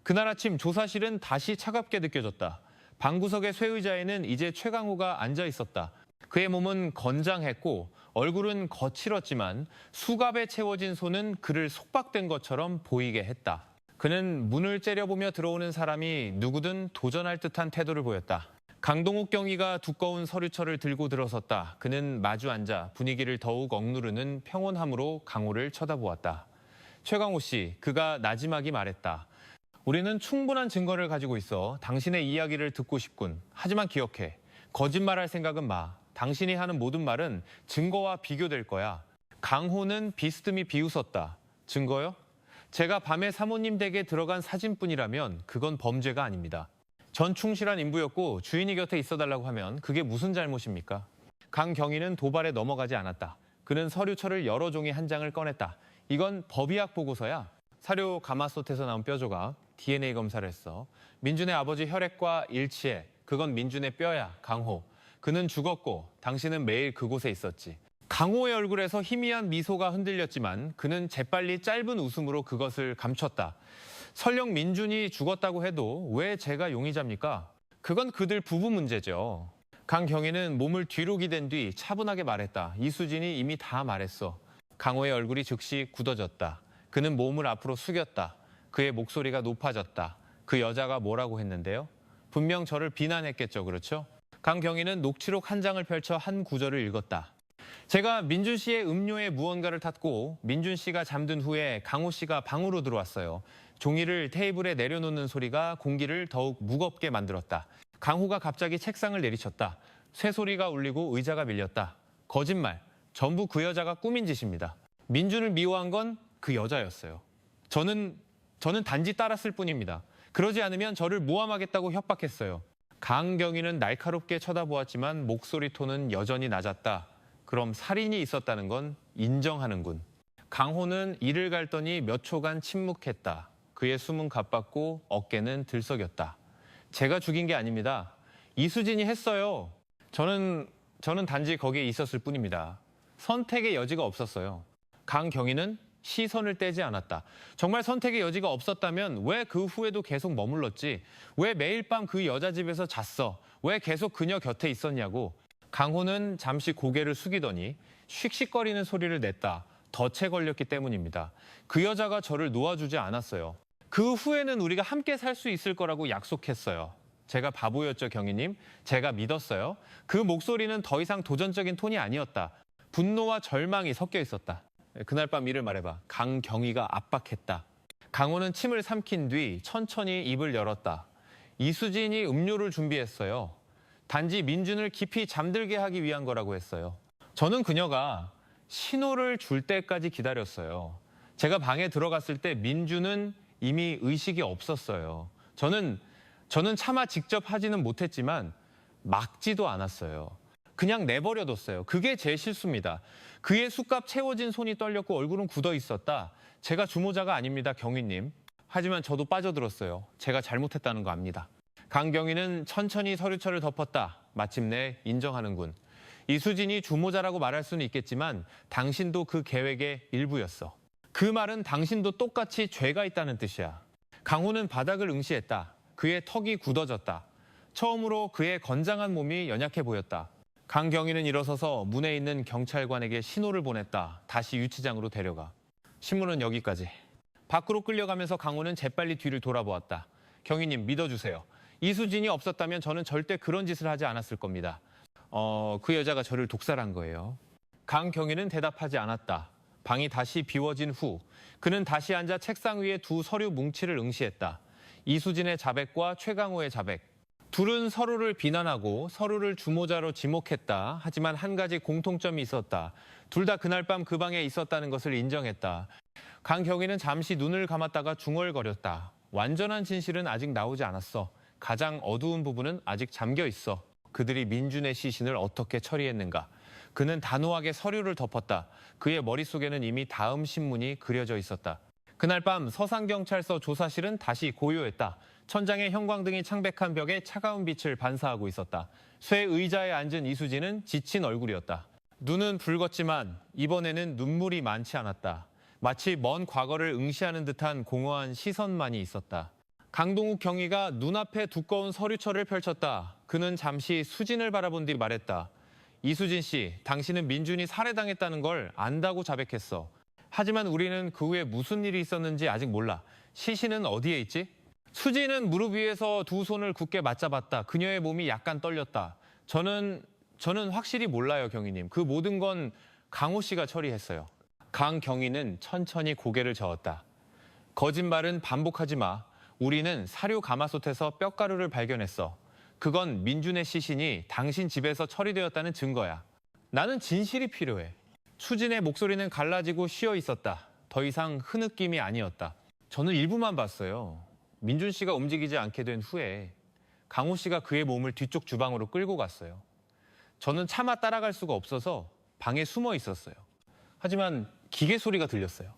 그날 아침 조사실은 다시 차갑게 느껴졌다. 방구석의 쇠의자에는 이제 최강호가 앉아 있었다. 그의 몸은 건장했고 얼굴은 거칠었지만 수갑에 채워진 손은 그를 속박된 것처럼 보이게 했다. 그는 문을 째려보며 들어오는 사람이 누구든 도전할 듯한 태도를 보였다. 강동욱 경위가 두꺼운 서류철을 들고 들어섰다. 그는 마주 앉아 분위기를 더욱 억누르는 평온함으로 강호를 쳐다보았다. 최강호 씨, 그가 나지막이 말했다. 우리는 충분한 증거를 가지고 있어 당신의 이야기를 듣고 싶군. 하지만 기억해. 거짓말할 생각은 마. 당신이 하는 모든 말은 증거와 비교될 거야. 강호는 비스듬히 비웃었다. 증거요? 제가 밤에 사모님 댁에 들어간 사진뿐이라면 그건 범죄가 아닙니다. 전 충실한 인부였고 주인이 곁에 있어달라고 하면 그게 무슨 잘못입니까? 강경희는 도발에 넘어가지 않았다. 그는 서류철을 여러 종이 한 장을 꺼냈다. 이건 법의학 보고서야. 사료 가마솥에서 나온 뼈 조각, DNA 검사를 했어. 민준의 아버지 혈액과 일치해. 그건 민준의 뼈야, 강호. 그는 죽었고 당신은 매일 그곳에 있었지. 강호의 얼굴에서 희미한 미소가 흔들렸지만 그는 재빨리 짧은 웃음으로 그것을 감췄다. 설령 민준이 죽었다고 해도 왜 제가 용의자입니까? 그건 그들 부부 문제죠. 강경희는 몸을 뒤로 기댄 뒤 차분하게 말했다. 이수진이 이미 다 말했어. 강호의 얼굴이 즉시 굳어졌다. 그는 몸을 앞으로 숙였다. 그의 목소리가 높아졌다. 그 여자가 뭐라고 했는데요? 분명 저를 비난했겠죠, 그렇죠? 강경희는 녹취록 한 장을 펼쳐 한 구절을 읽었다. 제가 민준 씨의 음료에 무언가를 탔고 민준 씨가 잠든 후에 강호 씨가 방으로 들어왔어요. 종이를 테이블에 내려놓는 소리가 공기를 더욱 무겁게 만들었다. 강호가 갑자기 책상을 내리쳤다. 쇠소리가 울리고 의자가 밀렸다. 거짓말. 전부 그 여자가 꾸민 짓입니다. 민준을 미워한 건 그 여자였어요. 저는 단지 따랐을 뿐입니다. 그러지 않으면 저를 모함하겠다고 협박했어요. 강경희는 날카롭게 쳐다보았지만 목소리 톤은 여전히 낮았다. 그럼 살인이 있었다는 건 인정하는군. 강호는 이를 갈더니 몇 초간 침묵했다. 그의 숨은 가빴고 어깨는 들썩였다. 제가 죽인 게 아닙니다. 이수진이 했어요. 저는 단지 거기에 있었을 뿐입니다. 선택의 여지가 없었어요. 강경희는 시선을 떼지 않았다. 정말 선택의 여지가 없었다면 왜 그 후에도 계속 머물렀지? 왜 매일 밤 그 여자 집에서 잤어? 왜 계속 그녀 곁에 있었냐고. 강호는 잠시 고개를 숙이더니 씩씩거리는 소리를 냈다. 덫에 걸렸기 때문입니다. 그 여자가 저를 놓아주지 않았어요. 그 후에는 우리가 함께 살 수 있을 거라고 약속했어요. 제가 바보였죠, 경희님. 제가 믿었어요. 그 목소리는 더 이상 도전적인 톤이 아니었다. 분노와 절망이 섞여 있었다. 그날 밤 일을 말해봐. 강경희가 압박했다. 강호는 침을 삼킨 뒤 천천히 입을 열었다. 이수진이 음료를 준비했어요. 단지 민준을 깊이 잠들게 하기 위한 거라고 했어요. 저는 그녀가 신호를 줄 때까지 기다렸어요. 제가 방에 들어갔을 때 민준은 이미 의식이 없었어요. 저는 차마 직접 하지는 못했지만 막지도 않았어요. 그냥 내버려뒀어요. 그게 제 실수입니다. 그의 숫갑 채워진 손이 떨렸고 얼굴은 굳어 있었다. 제가 주모자가 아닙니다, 경희님. 하지만 저도 빠져들었어요. 제가 잘못했다는 거 압니다. 강경희는 천천히 서류철을 덮었다. 마침내 인정하는군. 이수진이 주모자라고 말할 수는 있겠지만 당신도 그 계획의 일부였어. 그 말은 당신도 똑같이 죄가 있다는 뜻이야. 강호는 바닥을 응시했다. 그의 턱이 굳어졌다. 처음으로 그의 건장한 몸이 연약해 보였다. 강경위는 일어서서 문에 있는 경찰관에게 신호를 보냈다. 다시 유치장으로 데려가. 신문은 여기까지. 밖으로 끌려가면서 강호는 재빨리 뒤를 돌아보았다. 경위님 믿어주세요. 이수진이 없었다면 저는 절대 그런 짓을 하지 않았을 겁니다. 그 여자가 저를 독살한 거예요. 강경위는 대답하지 않았다. 방이 다시 비워진 후 그는 다시 앉아 책상 위에 두 서류 뭉치를 응시했다. 이수진의 자백과 최강호의 자백. 둘은 서로를 비난하고 서로를 주모자로 지목했다. 하지만 한 가지 공통점이 있었다. 둘 다 그날 밤 그 방에 있었다는 것을 인정했다. 강경위는 잠시 눈을 감았다가 중얼거렸다. 완전한 진실은 아직 나오지 않았어. 가장 어두운 부분은 아직 잠겨 있어. 그들이 민준의 시신을 어떻게 처리했는가. 그는 단호하게 서류를 덮었다. 그의 머릿속에는 이미 다음 신문이 그려져 있었다. 그날 밤 서산경찰서 조사실은 다시 고요했다. 천장에 형광등이 창백한 벽에 차가운 빛을 반사하고 있었다. 쇠 의자에 앉은 이수진은 지친 얼굴이었다. 눈은 붉었지만 이번에는 눈물이 많지 않았다. 마치 먼 과거를 응시하는 듯한 공허한 시선만이 있었다. 강동욱 경위가 눈앞에 두꺼운 서류철을 펼쳤다. 그는 잠시 수진을 바라본 뒤 말했다. 이수진 씨, 당신은 민준이 살해당했다는 걸 안다고 자백했어. 하지만 우리는 그 후에 무슨 일이 있었는지 아직 몰라. 시신은 어디에 있지? 수진은 무릎 위에서 두 손을 굳게 맞잡았다. 그녀의 몸이 약간 떨렸다. 저는 확실히 몰라요, 경위님. 그 모든 건 강호 씨가 처리했어요. 강경위는 천천히 고개를 저었다. 거짓말은 반복하지 마. 우리는 사료 가마솥에서 뼈가루를 발견했어. 그건 민준의 시신이 당신 집에서 처리되었다는 증거야. 나는 진실이 필요해. 수진의 목소리는 갈라지고 쉬어 있었다. 더 이상 흐느낌이 아니었다. 저는 일부만 봤어요. 민준 씨가 움직이지 않게 된 후에 강호 씨가 그의 몸을 뒤쪽 주방으로 끌고 갔어요. 저는 차마 따라갈 수가 없어서 방에 숨어 있었어요. 하지만 기계 소리가 들렸어요.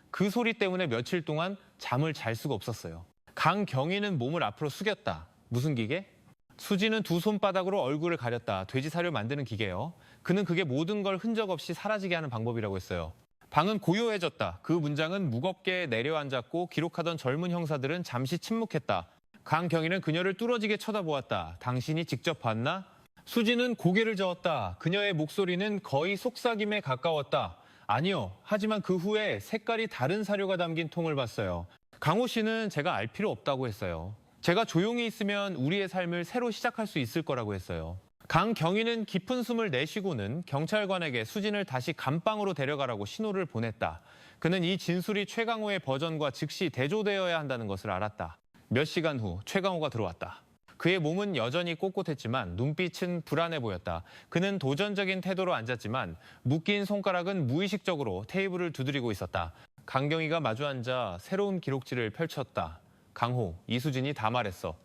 그 소리 때문에 며칠 동안 잠을 잘 수가 없었어요. 강경위는 몸을 앞으로 숙였다. 무슨 기계? 수지는 두 손바닥으로 얼굴을 가렸다. 돼지 사료 만드는 기계요. 그는 그게 모든 걸 흔적 없이 사라지게 하는 방법이라고 했어요. 방은 고요해졌다. 그 문장은 무겁게 내려앉았고 기록하던 젊은 형사들은 잠시 침묵했다. 강경위는 그녀를 뚫어지게 쳐다보았다. 당신이 직접 봤나? 수지는 고개를 저었다. 그녀의 목소리는 거의 속삭임에 가까웠다. 아니요. 하지만 그 후에 색깔이 다른 사료가 담긴 통을 봤어요. 강호 씨는 제가 알 필요 없다고 했어요. 제가 조용히 있으면 우리의 삶을 새로 시작할 수 있을 거라고 했어요. 강경위는 깊은 숨을 내쉬고는 경찰관에게 수진을 다시 감방으로 데려가라고 신호를 보냈다. 그는 이 진술이 최강호의 버전과 즉시 대조되어야 한다는 것을 알았다. 몇 시간 후 최강호가 들어왔다. 그의 몸은 여전히 꼿꼿했지만 눈빛은 불안해 보였다. 그는 도전적인 태도로 앉았지만 묶인 손가락은 무의식적으로 테이블을 두드리고 있었다. 강경위가 마주 앉아 새로운 기록지를 펼쳤다. 강호, 이수진이 다 말했어.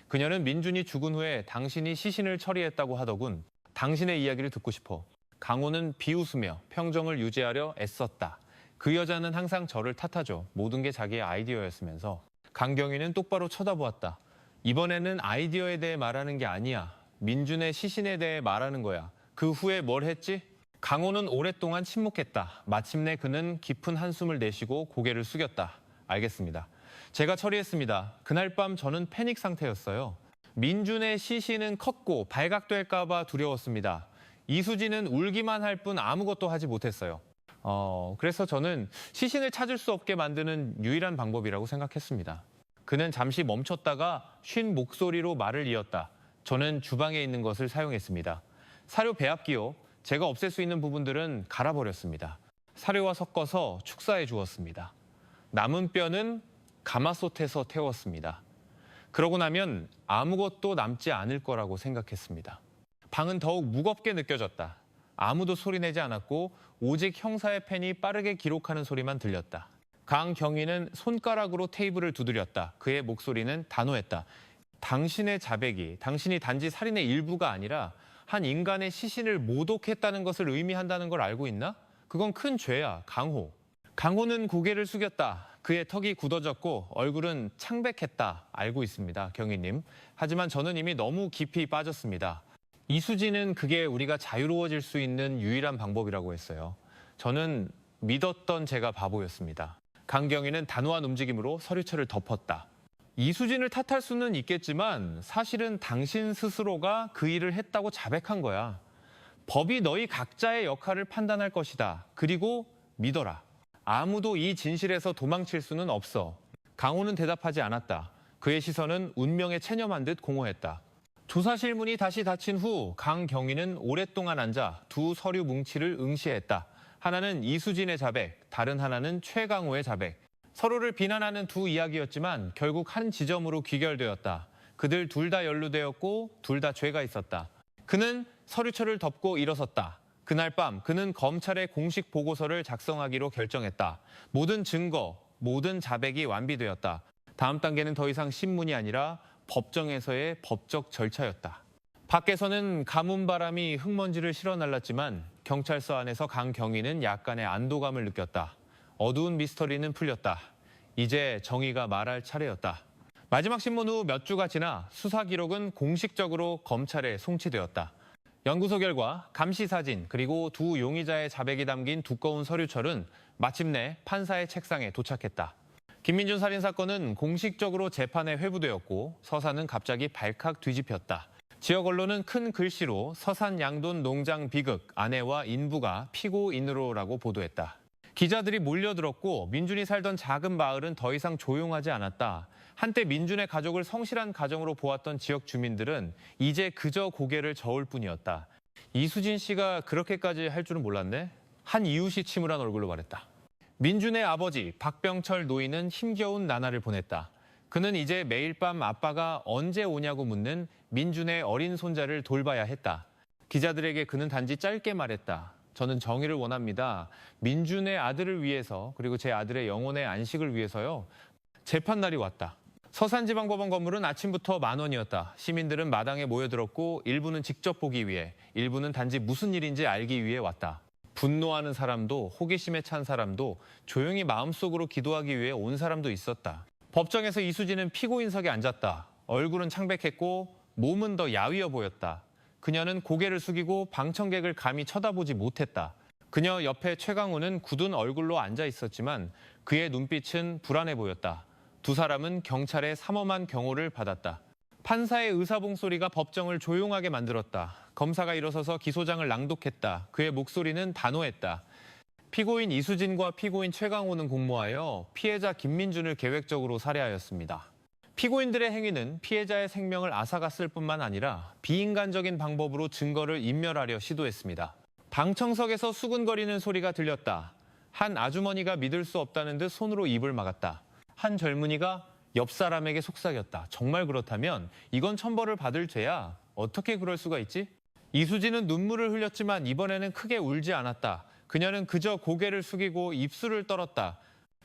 그녀는 민준이 죽은 후에 당신이 시신을 처리했다고 하더군. 당신의 이야기를 듣고 싶어. 강호는 비웃으며 평정을 유지하려 애썼다. 그 여자는 항상 저를 탓하죠. 모든 게 자기의 아이디어였으면서. 강경위는 똑바로 쳐다보았다. 이번에는 아이디어에 대해 말하는 게 아니야. 민준의 시신에 대해 말하는 거야. 그 후에 뭘 했지? 강호는 오랫동안 침묵했다. 마침내 그는 깊은 한숨을 내쉬고 고개를 숙였다. 알겠습니다. 제가 처리했습니다. 그날 밤 저는 패닉 상태였어요. 민준의 시신은 컸고 발각될까 봐 두려웠습니다. 이수진은 울기만 할 뿐 아무것도 하지 못했어요. 그래서 저는 시신을 찾을 수 없게 만드는 유일한 방법이라고 생각했습니다. 그는 잠시 멈췄다가 쉰 목소리로 말을 이었다. 저는 주방에 있는 것을 사용했습니다. 사료 배합기요. 제가 없앨 수 있는 부분들은 갈아버렸습니다. 사료와 섞어서 축사해 주었습니다. 남은 뼈는 가마솥에서 태웠습니다. 그러고 나면 아무것도 남지 않을 거라고 생각했습니다. 방은 더욱 무겁게 느껴졌다. 아무도 소리내지 않았고 오직 형사의 펜이 빠르게 기록하는 소리만 들렸다. 강경위는 손가락으로 테이블을 두드렸다. 그의 목소리는 단호했다. 당신의 자백이 당신이 단지 살인의 일부가 아니라 한 인간의 시신을 모독했다는 것을 의미한다는 걸 알고 있나? 그건 큰 죄야, 강호. 강호는 고개를 숙였다. 그의 턱이 굳어졌고 얼굴은 창백했다. 알고 있습니다, 경위님. 하지만 저는 이미 너무 깊이 빠졌습니다. 이수진은 그게 우리가 자유로워질 수 있는 유일한 방법이라고 했어요. 저는 믿었던 제가 바보였습니다. 강경위는 단호한 움직임으로 서류철을 덮었다. 이수진을 탓할 수는 있겠지만 사실은 당신 스스로가 그 일을 했다고 자백한 거야. 법이 너희 각자의 역할을 판단할 것이다. 그리고 믿어라. 아무도 이 진실에서 도망칠 수는 없어. 강호는 대답하지 않았다. 그의 시선은 운명에 체념한 듯 공허했다. 조사실문이 다시 닫힌 후 강경위는 오랫동안 앉아 두 서류 뭉치를 응시했다. 하나는 이수진의 자백, 다른 하나는 최강호의 자백. 서로를 비난하는 두 이야기였지만 결국 한 지점으로 귀결되었다. 그들 둘 다 연루되었고 둘 다 죄가 있었다. 그는 서류철을 덮고 일어섰다. 그날 밤 그는 검찰에 공식 보고서를 작성하기로 결정했다. 모든 증거, 모든 자백이 완비되었다. 다음 단계는 더 이상 신문이 아니라 법정에서의 법적 절차였다. 밖에서는 가뭄 바람이 흙먼지를 실어 날랐지만 경찰서 안에서 강경위는 약간의 안도감을 느꼈다. 어두운 미스터리는 풀렸다. 이제 정의가 말할 차례였다. 마지막 신문 후 몇 주가 지나 수사 기록은 공식적으로 검찰에 송치되었다. 연구소 결과, 감시 사진, 그리고 두 용의자의 자백이 담긴 두꺼운 서류철은 마침내 판사의 책상에 도착했다. 김민준 살인 사건은 공식적으로 재판에 회부되었고 서사는 갑자기 발칵 뒤집혔다. 지역 언론은 큰 글씨로 서산 양돈 농장 비극, 아내와 인부가 피고인으로라고 보도했다. 기자들이 몰려들었고 민준이 살던 작은 마을은 더 이상 조용하지 않았다. 한때 민준의 가족을 성실한 가정으로 보았던 지역 주민들은 이제 그저 고개를 저을 뿐이었다. 이수진 씨가 그렇게까지 할 줄은 몰랐네? 한 이웃이 침울한 얼굴로 말했다. 민준의 아버지 박병철 노인은 힘겨운 나날을 보냈다. 그는 이제 매일 밤 아빠가 언제 오냐고 묻는 민준의 어린 손자를 돌봐야 했다. 기자들에게 그는 단지 짧게 말했다. 저는 정의를 원합니다. 민준의 아들을 위해서, 그리고 제 아들의 영혼의 안식을 위해서요. 재판날이 왔다. 서산지방법원 건물은 아침부터 만원이었다. 시민들은 마당에 모여들었고 일부는 직접 보기 위해, 일부는 단지 무슨 일인지 알기 위해 왔다. 분노하는 사람도, 호기심에 찬 사람도, 조용히 마음속으로 기도하기 위해 온 사람도 있었다. 법정에서 이수진은 피고인석에 앉았다. 얼굴은 창백했고 몸은 더 야위어 보였다. 그녀는 고개를 숙이고 방청객을 감히 쳐다보지 못했다. 그녀 옆에 최강호는 굳은 얼굴로 앉아 있었지만 그의 눈빛은 불안해 보였다. 두 사람은 경찰의 삼엄한 경호를 받았다. 판사의 의사봉 소리가 법정을 조용하게 만들었다. 검사가 일어서서 기소장을 낭독했다. 그의 목소리는 단호했다. 피고인 이수진과 피고인 최강호는 공모하여 피해자 김민준을 계획적으로 살해하였습니다. 피고인들의 행위는 피해자의 생명을 앗아갔을 뿐만 아니라 비인간적인 방법으로 증거를 인멸하려 시도했습니다. 방청석에서 수근거리는 소리가 들렸다. 한 아주머니가 믿을 수 없다는 듯 손으로 입을 막았다. 한 젊은이가 옆 사람에게 속삭였다. 정말 그렇다면 이건 천벌을 받을 죄야. 어떻게 그럴 수가 있지? 이수진은 눈물을 흘렸지만 이번에는 크게 울지 않았다. 그녀는 그저 고개를 숙이고 입술을 떨었다.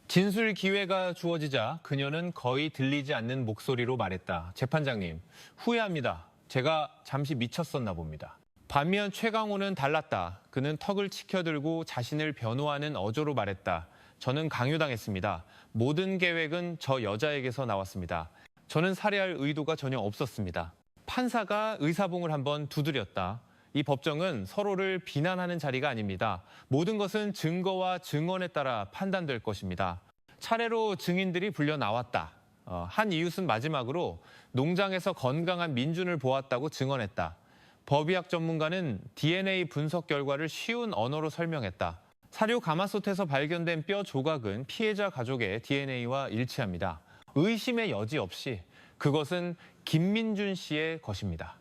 진술 기회가 주어지자 그녀는 거의 들리지 않는 목소리로 말했다. 재판장님, 후회합니다. 제가 잠시 미쳤었나 봅니다. 반면 최강호는 달랐다. 그는 턱을 치켜들고 자신을 변호하는 어조로 말했다. 저는 강요당했습니다. 모든 계획은 저 여자에게서 나왔습니다. 저는 살해할 의도가 전혀 없었습니다. 판사가 의사봉을 한번 두드렸다. 이 법정은 서로를 비난하는 자리가 아닙니다. 모든 것은 증거와 증언에 따라 판단될 것입니다. 차례로 증인들이 불려 나왔다. 한 이웃은 마지막으로 농장에서 건강한 민준을 보았다고 증언했다. 법의학 전문가는 DNA 분석 결과를 쉬운 언어로 설명했다. 사료 가마솥에서 발견된 뼈 조각은 피해자 가족의 DNA와 일치합니다. 의심의 여지 없이 그것은 김민준 씨의 것입니다.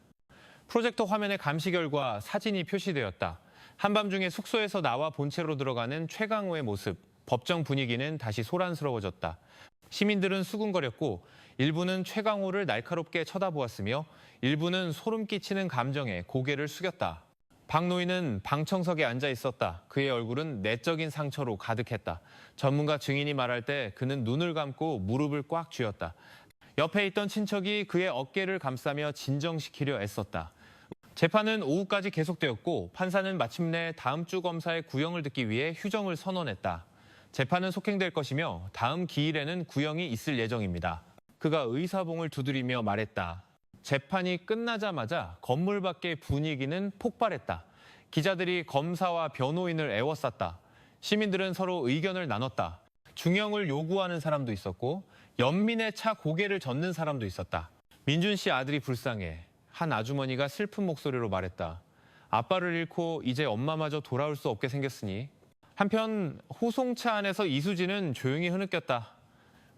프로젝터 화면에 감시 결과 사진이 표시되었다. 한밤중에 숙소에서 나와 본체로 들어가는 최강호의 모습. 법정 분위기는 다시 소란스러워졌다. 시민들은 수군거렸고 일부는 최강호를 날카롭게 쳐다보았으며 일부는 소름 끼치는 감정에 고개를 숙였다. 박 노인은 방청석에 앉아 있었다. 그의 얼굴은 내적인 상처로 가득했다. 전문가 증인이 말할 때 그는 눈을 감고 무릎을 꽉 쥐었다. 옆에 있던 친척이 그의 어깨를 감싸며 진정시키려 애썼다. 재판은 오후까지 계속되었고 판사는 마침내 다음 주 검사의 구형을 듣기 위해 휴정을 선언했다. 재판은 속행될 것이며 다음 기일에는 구형이 있을 예정입니다. 그가 의사봉을 두드리며 말했다. 재판이 끝나자마자 건물 밖의 분위기는 폭발했다. 기자들이 검사와 변호인을 애워쌌다. 시민들은 서로 의견을 나눴다. 중형을 요구하는 사람도 있었고 연민에 차 고개를 젓는 사람도 있었다. 민준 씨 아들이 불쌍해. 한 아주머니가 슬픈 목소리로 말했다. 아빠를 잃고 이제 엄마마저 돌아올 수 없게 생겼으니. 한편 호송차 안에서 이수진은 조용히 흐느꼈다.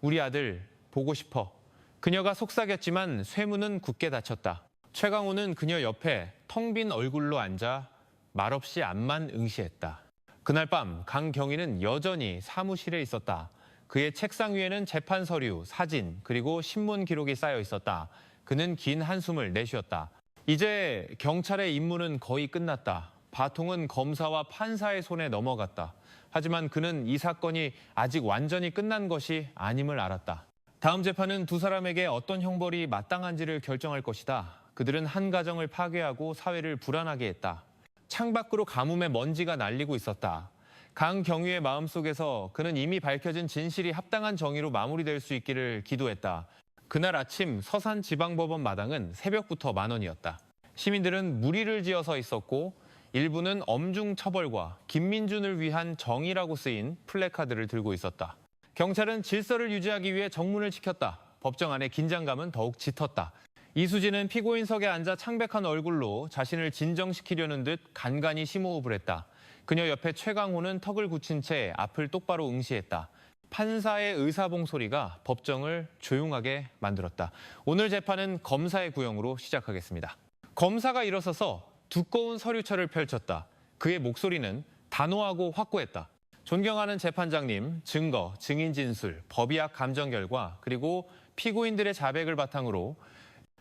우리 아들 보고 싶어. 그녀가 속삭였지만 쇠문은 굳게 닫혔다. 최강호는 그녀 옆에 텅 빈 얼굴로 앉아 말없이 앞만 응시했다. 그날 밤 강경위는 여전히 사무실에 있었다. 그의 책상 위에는 재판 서류, 사진, 그리고 신문 기록이 쌓여 있었다. 그는 긴 한숨을 내쉬었다. 이제 경찰의 임무는 거의 끝났다. 바통은 검사와 판사의 손에 넘어갔다. 하지만 그는 이 사건이 아직 완전히 끝난 것이 아님을 알았다. 다음 재판은 두 사람에게 어떤 형벌이 마땅한지를 결정할 것이다. 그들은 한 가정을 파괴하고 사회를 불안하게 했다. 창밖으로 가뭄의 먼지가 날리고 있었다. 강경위의 마음속에서 그는 이미 밝혀진 진실이 합당한 정의로 마무리될 수 있기를 기도했다. 그날 아침 서산지방법원 마당은 새벽부터 만원이었다. 시민들은 무리를 지어서 있었고 일부는 엄중 처벌과 김민준을 위한 정의라고 쓰인 플래카드를 들고 있었다. 경찰은 질서를 유지하기 위해 정문을 지켰다. 법정 안의 긴장감은 더욱 짙었다. 이수진은 피고인석에 앉아 창백한 얼굴로 자신을 진정시키려는 듯 간간히 심호흡을 했다. 그녀 옆에 최강호는 턱을 굳힌 채 앞을 똑바로 응시했다. 판사의 의사봉 소리가 법정을 조용하게 만들었다. 오늘 재판은 검사의 구형으로 시작하겠습니다. 검사가 일어서서 두꺼운 서류철을 펼쳤다. 그의 목소리는 단호하고 확고했다. 존경하는 재판장님, 증거, 증인 진술, 법의학 감정 결과, 그리고 피고인들의 자백을 바탕으로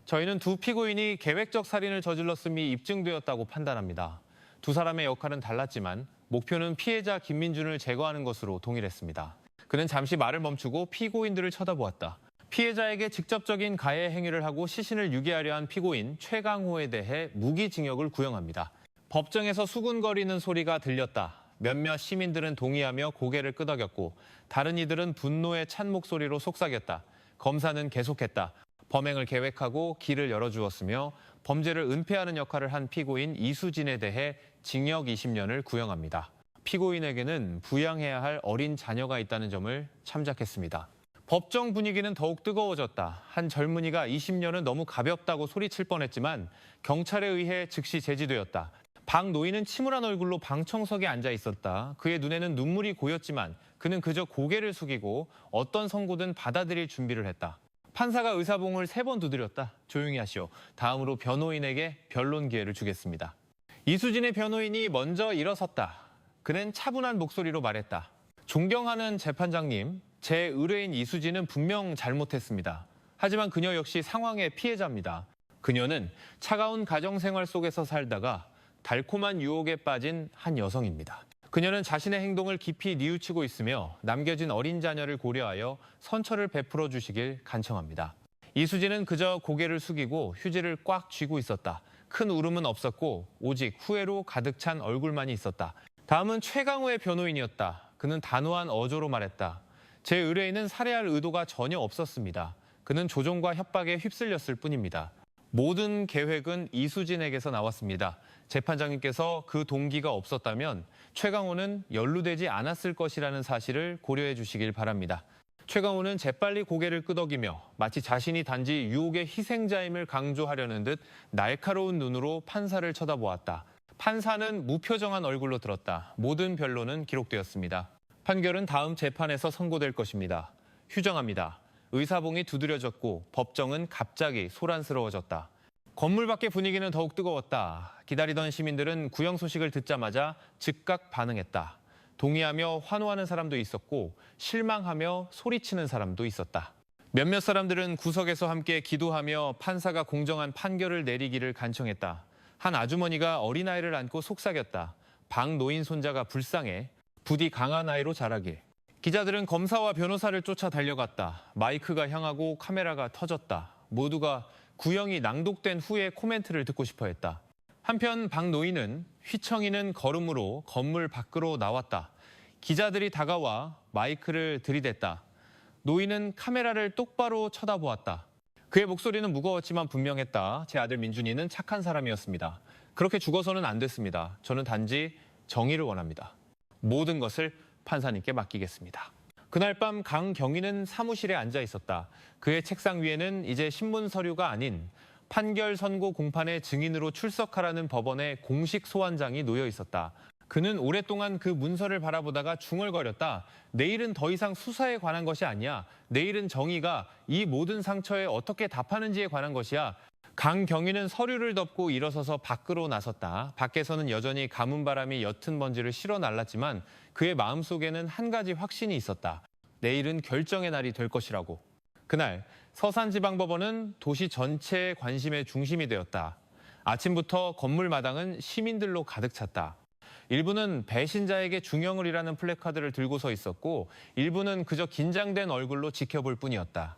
저희는 두 피고인이 계획적 살인을 저질렀음이 입증되었다고 판단합니다. 두 사람의 역할은 달랐지만 목표는 피해자 김민준을 제거하는 것으로 동일했습니다. 그는 잠시 말을 멈추고 피고인들을 쳐다보았다. 피해자에게 직접적인 가해 행위를 하고 시신을 유기하려 한 피고인 최강호에 대해 무기징역을 구형합니다. 법정에서 수군거리는 소리가 들렸다. 몇몇 시민들은 동의하며 고개를 끄덕였고 다른 이들은 분노에 찬 목소리로 속삭였다. 검사는 계속했다. 범행을 계획하고 길을 열어주었으며 범죄를 은폐하는 역할을 한 피고인 이수진에 대해 징역 20년을 구형합니다. 피고인에게는 부양해야 할 어린 자녀가 있다는 점을 참작했습니다. 법정 분위기는 더욱 뜨거워졌다. 한 젊은이가 20년은 너무 가볍다고 소리칠 뻔했지만 경찰에 의해 즉시 제지되었다. 박 노인은 침울한 얼굴로 방청석에 앉아 있었다. 그의 눈에는 눈물이 고였지만 그는 그저 고개를 숙이고 어떤 선고든 받아들일 준비를 했다. 판사가 의사봉을 3번 두드렸다. 조용히 하시오. 다음으로 변호인에게 변론 기회를 주겠습니다. 이수진의 변호인이 먼저 일어섰다. 그는 차분한 목소리로 말했다. 존경하는 재판장님, 제 의뢰인 이수진은 분명 잘못했습니다. 하지만 그녀 역시 상황의 피해자입니다. 그녀는 차가운 가정생활 속에서 살다가 달콤한 유혹에 빠진 한 여성입니다. 그녀는 자신의 행동을 깊이 뉘우치고 있으며 남겨진 어린 자녀를 고려하여 선처를 베풀어 주시길 간청합니다. 이수진은 그저 고개를 숙이고 휴지를 꽉 쥐고 있었다. 큰 울음은 없었고 오직 후회로 가득 찬 얼굴만이 있었다. 다음은 최강호의 변호인이었다. 그는 단호한 어조로 말했다. 제 의뢰인은 살해할 의도가 전혀 없었습니다. 그는 조종과 협박에 휩쓸렸을 뿐입니다. 모든 계획은 이수진에게서 나왔습니다. 재판장님께서 그 동기가 없었다면 최강호는 연루되지 않았을 것이라는 사실을 고려해 주시길 바랍니다. 최강호는 재빨리 고개를 끄덕이며 마치 자신이 단지 유혹의 희생자임을 강조하려는 듯 날카로운 눈으로 판사를 쳐다보았다. 판사는 무표정한 얼굴로 들었다. 모든 변론은 기록되었습니다. 판결은 다음 재판에서 선고될 것입니다. 휴정합니다. 의사봉이 두드려졌고 법정은 갑자기 소란스러워졌다. 건물 밖의 분위기는 더욱 뜨거웠다. 기다리던 시민들은 구형 소식을 듣자마자 즉각 반응했다. 동의하며 환호하는 사람도 있었고 실망하며 소리치는 사람도 있었다. 몇몇 사람들은 구석에서 함께 기도하며 판사가 공정한 판결을 내리기를 간청했다. 한 아주머니가 어린아이를 안고 속삭였다. 박 노인 손자가 불쌍해. 부디 강한 아이로 자라길. 기자들은 검사와 변호사를 쫓아 달려갔다. 마이크가 향하고 카메라가 터졌다. 모두가 구형이 낭독된 후에 코멘트를 듣고 싶어 했다. 한편 박 노인은 휘청이는 걸음으로 건물 밖으로 나왔다. 기자들이 다가와 마이크를 들이댔다. 노인은 카메라를 똑바로 쳐다보았다. 그의 목소리는 무거웠지만 분명했다. 제 아들 민준이는 착한 사람이었습니다. 그렇게 죽어서는 안 됐습니다. 저는 단지 정의를 원합니다. 모든 것을 판사님께 맡기겠습니다. 그날 밤 강경위는 사무실에 앉아 있었다. 그의 책상 위에는 이제 신문 서류가 아닌 판결 선고 공판의 증인으로 출석하라는 법원의 공식 소환장이 놓여 있었다. 그는 오랫동안 그 문서를 바라보다가 중얼거렸다. 내일은 더 이상 수사에 관한 것이 아니야. 내일은 정의가 이 모든 상처에 어떻게 답하는지에 관한 것이야. 강경위는 서류를 덮고 일어서서 밖으로 나섰다. 밖에서는 여전히 가문 바람이 옅은 먼지를 실어 날랐지만 그의 마음속에는 한 가지 확신이 있었다. 내일은 결정의 날이 될 것이라고. 그날 서산지방법원은 도시 전체의 관심의 중심이 되었다. 아침부터 건물 마당은 시민들로 가득 찼다. 일부는 배신자에게 중형을 이라는 플래카드를 들고 서 있었고 일부는 그저 긴장된 얼굴로 지켜볼 뿐이었다.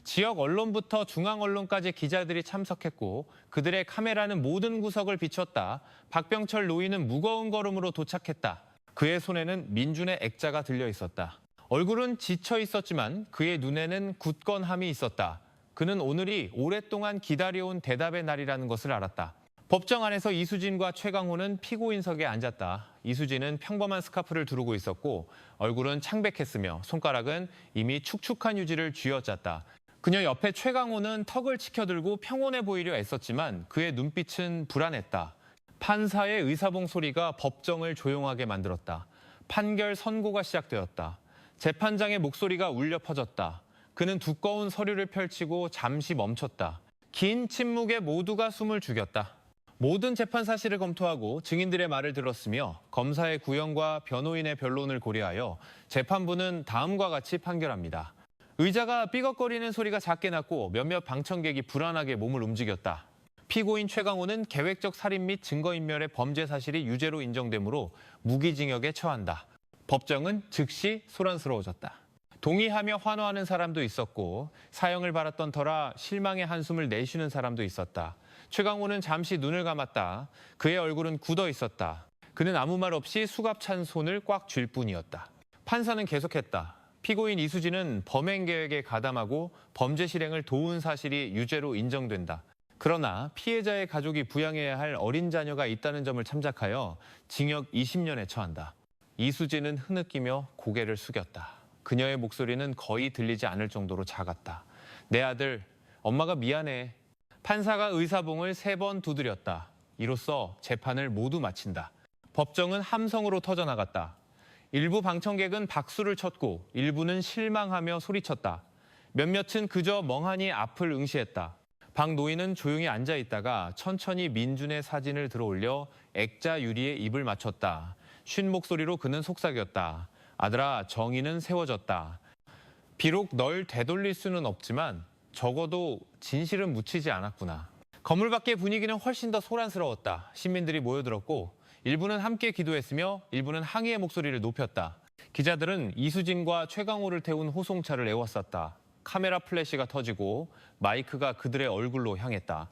지역 언론부터 중앙 언론까지 기자들이 참석했고 그들의 카메라는 모든 구석을 비췄다. 박병철 노인은 무거운 걸음으로 도착했다. 그의 손에는 민준의 액자가 들려 있었다. 얼굴은 지쳐 있었지만 그의 눈에는 굳건함이 있었다. 그는 오늘이 오랫동안 기다려온 대답의 날이라는 것을 알았다. 법정 안에서 이수진과 최강호는 피고인석에 앉았다. 이수진은 평범한 스카프를 두르고 있었고 얼굴은 창백했으며 손가락은 이미 축축한 휴지를 쥐어짰다. 그녀 옆에 최강호는 턱을 치켜들고 평온해 보이려 애썼지만 그의 눈빛은 불안했다. 판사의 의사봉 소리가 법정을 조용하게 만들었다. 판결 선고가 시작되었다. 재판장의 목소리가 울려 퍼졌다. 그는 두꺼운 서류를 펼치고 잠시 멈췄다. 긴 침묵에 모두가 숨을 죽였다. 모든 재판 사실을 검토하고 증인들의 말을 들었으며 검사의 구형과 변호인의 변론을 고려하여 재판부는 다음과 같이 판결합니다. 의자가 삐걱거리는 소리가 작게 났고 몇몇 방청객이 불안하게 몸을 움직였다. 피고인 최강호는 계획적 살인 및 증거인멸의 범죄 사실이 유죄로 인정되므로 무기징역에 처한다. 법정은 즉시 소란스러워졌다. 동의하며 환호하는 사람도 있었고 사형을 받았던 터라 실망의 한숨을 내쉬는 사람도 있었다. 최강호는 잠시 눈을 감았다. 그의 얼굴은 굳어 있었다. 그는 아무 말 없이 수갑찬 손을 꽉 쥘 뿐이었다. 판사는 계속했다. 피고인 이수진은 범행 계획에 가담하고 범죄 실행을 도운 사실이 유죄로 인정된다. 그러나 피해자의 가족이 부양해야 할 어린 자녀가 있다는 점을 참작하여 징역 20년에 처한다. 이수진은 흐느끼며 고개를 숙였다. 그녀의 목소리는 거의 들리지 않을 정도로 작았다. 내 아들, 엄마가 미안해. 판사가 의사봉을 3번 두드렸다. 이로써 재판을 모두 마친다. 법정은 함성으로 터져나갔다. 일부 방청객은 박수를 쳤고 일부는 실망하며 소리쳤다. 몇몇은 그저 멍하니 앞을 응시했다. 박 노인은 조용히 앉아있다가 천천히 민준의 사진을 들어올려 액자 유리에 입을 맞췄다. 쉰 목소리로 그는 속삭였다. 아들아, 정의는 세워졌다. 비록 널 되돌릴 수는 없지만 적어도 진실은 묻히지 않았구나. 건물 밖의 분위기는 훨씬 더 소란스러웠다. 시민들이 모여들었고 일부는 함께 기도했으며 일부는 항의의 목소리를 높였다. 기자들은 이수진과 최강호를 태운 호송차를 에워쌌다. 카메라 플래시가 터지고 마이크가 그들의 얼굴로 향했다.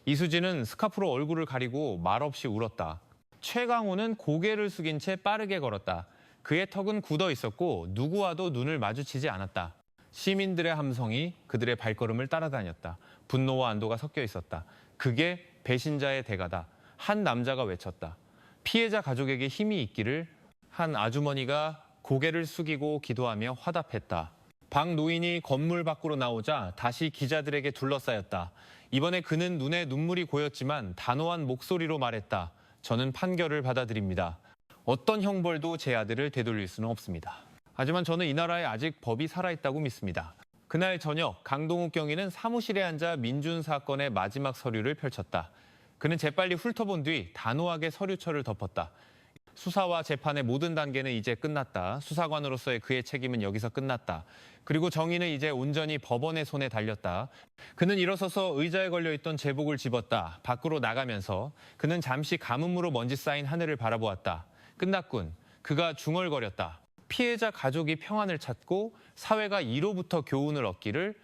이수진은 스카프로 얼굴을 가리고 말없이 울었다. 최강호는 고개를 숙인 채 빠르게 걸었다. 그의 턱은 굳어 있었고 누구와도 눈을 마주치지 않았다. 시민들의 함성이 그들의 발걸음을 따라다녔다. 분노와 안도가 섞여 있었다. 그게 배신자의 대가다. 한 남자가 외쳤다. 피해자 가족에게 힘이 있기를. 한 아주머니가 고개를 숙이고 기도하며 화답했다. 박 노인이 건물 밖으로 나오자 다시 기자들에게 둘러싸였다. 이번에 그는 눈에 눈물이 고였지만 단호한 목소리로 말했다. 저는 판결을 받아들입니다. 어떤 형벌도 제 아들을 되돌릴 수는 없습니다. 하지만 저는 이 나라에 아직 법이 살아있다고 믿습니다. 그날 저녁 강동욱 경위는 사무실에 앉아 민준 사건의 마지막 서류를 펼쳤다. 그는 재빨리 훑어본 뒤 단호하게 서류철을 덮었다. 수사와 재판의 모든 단계는 이제 끝났다. 수사관으로서의 그의 책임은 여기서 끝났다. 그리고 정의는 이제 온전히 법원의 손에 달렸다. 그는 일어서서 의자에 걸려있던 제복을 집었다. 밖으로 나가면서 그는 잠시 가뭄으로 먼지 쌓인 하늘을 바라보았다. 끝났군. 그가 중얼거렸다. 피해자 가족이 평안을 찾고 사회가 이로부터 교훈을 얻기를.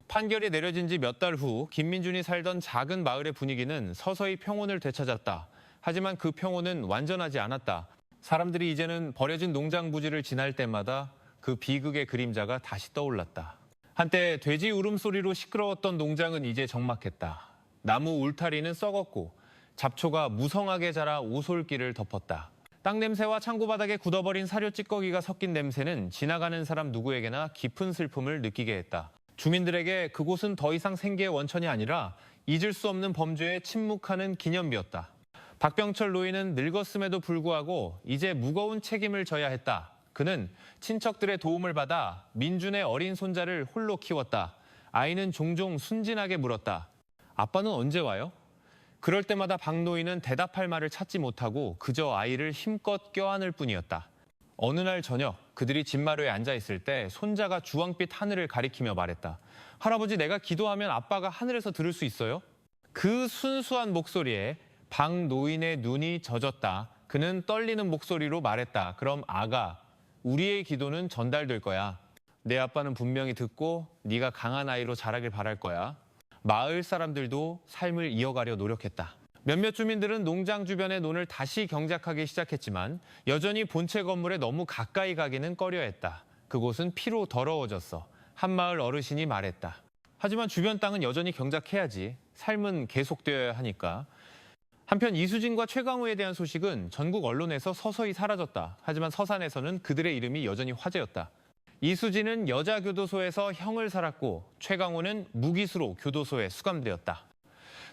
판결이 내려진 지 몇 달 후 김민준이 살던 작은 마을의 분위기는 서서히 평온을 되찾았다. 하지만 그 평온은 완전하지 않았다. 사람들이 이제는 버려진 농장 부지를 지날 때마다 그 비극의 그림자가 다시 떠올랐다. 한때 돼지 울음소리로 시끄러웠던 농장은 이제 적막했다. 나무 울타리는 썩었고 잡초가 무성하게 자라 오솔길을 덮었다. 땅 냄새와 창고 바닥에 굳어버린 사료 찌꺼기가 섞인 냄새는 지나가는 사람 누구에게나 깊은 슬픔을 느끼게 했다. 주민들에게 그곳은 더 이상 생계의 원천이 아니라 잊을 수 없는 범죄에 침묵하는 기념비였다. 박병철 노인은 늙었음에도 불구하고 이제 무거운 책임을 져야 했다. 그는 친척들의 도움을 받아 민준의 어린 손자를 홀로 키웠다. 아이는 종종 순진하게 물었다. 아빠는 언제 와요? 그럴 때마다 박 노인은 대답할 말을 찾지 못하고 그저 아이를 힘껏 껴안을 뿐이었다. 어느 날 저녁 그들이 집마루에 앉아 있을 때 손자가 주황빛 하늘을 가리키며 말했다. 할아버지, 내가 기도하면 아빠가 하늘에서 들을 수 있어요? 그 순수한 목소리에 박 노인의 눈이 젖었다. 그는 떨리는 목소리로 말했다. 그럼 아가, 우리의 기도는 전달될 거야. 내 아빠는 분명히 듣고 네가 강한 아이로 자라길 바랄 거야. 마을 사람들도 삶을 이어가려 노력했다. 몇몇 주민들은 농장 주변의 논을 다시 경작하기 시작했지만 여전히 본체 건물에 너무 가까이 가기는 꺼려했다. 그곳은 피로 더러워졌어. 한마을 어르신이 말했다. 하지만 주변 땅은 여전히 경작해야지. 삶은 계속되어야 하니까. 한편 이수진과 최강우에 대한 소식은 전국 언론에서 서서히 사라졌다. 하지만 서산에서는 그들의 이름이 여전히 화제였다. 이수진은 여자교도소에서 형을 살았고 최강우는 무기수로 교도소에 수감되었다.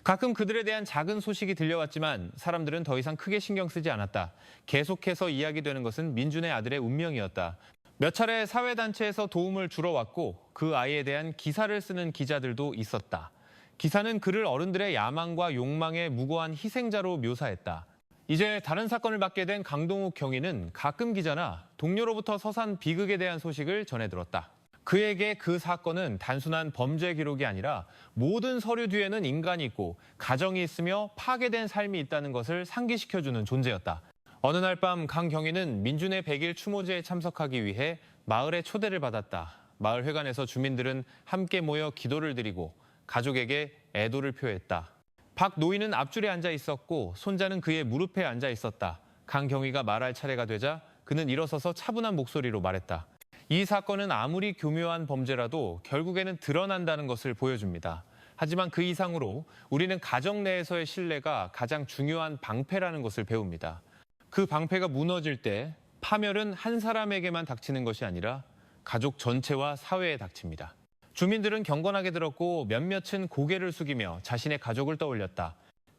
가끔 그들에 대한 작은 소식이 들려왔지만 사람들은 더 이상 크게 신경 쓰지 않았다. 계속해서 이야기되는 것은 민준의 아들의 운명이었다. 몇 차례 사회단체에서 도움을 주러 왔고 그 아이에 대한 기사를 쓰는 기자들도 있었다. 기사는 그를 어른들의 야망과 욕망의 무고한 희생자로 묘사했다. 이제 다른 사건을 맡게 된 강동욱 경위는 가끔 기자나 동료로부터 서산 비극에 대한 소식을 전해 들었다. 그에게 그 사건은 단순한 범죄 기록이 아니라 모든 서류 뒤에는 인간이 있고 가정이 있으며 파괴된 삶이 있다는 것을 상기시켜주는 존재였다. 어느 날 밤 강 경위는 민준의 100일 추모제에 참석하기 위해 마을의 초대를 받았다. 마을 회관에서 주민들은 함께 모여 기도를 드리고 가족에게 애도를 표했다. 박 노인은 앞줄에 앉아 있었고 손자는 그의 무릎에 앉아 있었다. 강 경위가 말할 차례가 되자 그는 일어서서 차분한 목소리로 말했다. 이 사건은 아무리 교묘한 범죄라도 결국에는 드러난다는 것을 보여줍니다. 하지만 그 이상으로 우리는 가정 내에서의 신뢰가 가장 중요한 방패라는 것을 배웁니다. 그 방패가 무너질 때 파멸은 한 사람에게만 닥치는 것이 아니라 가족 전체와 사회에 닥칩니다. 주민들은 경건하게 들었고 몇몇은 고개를 숙이며 자신의 가족을 떠올렸다.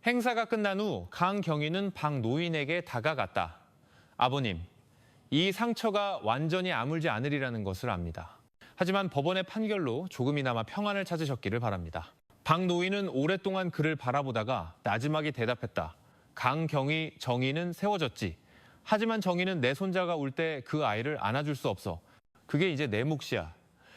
행사가 끝난 후 강 경위는 박 노인에게 다가갔다. 아버님, 이 상처가 완전히 아물지 않으리라는 것을 압니다. 하지만 법원의 판결로 조금이나마 평안을 찾으셨기를 바랍니다. 박 노인은 오랫동안 그를 바라보다가 나지막이 대답했다. 강경위 정의는 세워졌지. 하지만 정의는 내 손자가 울 때 그 아이를 안아줄 수 없어. 그게 이제 내 몫이야.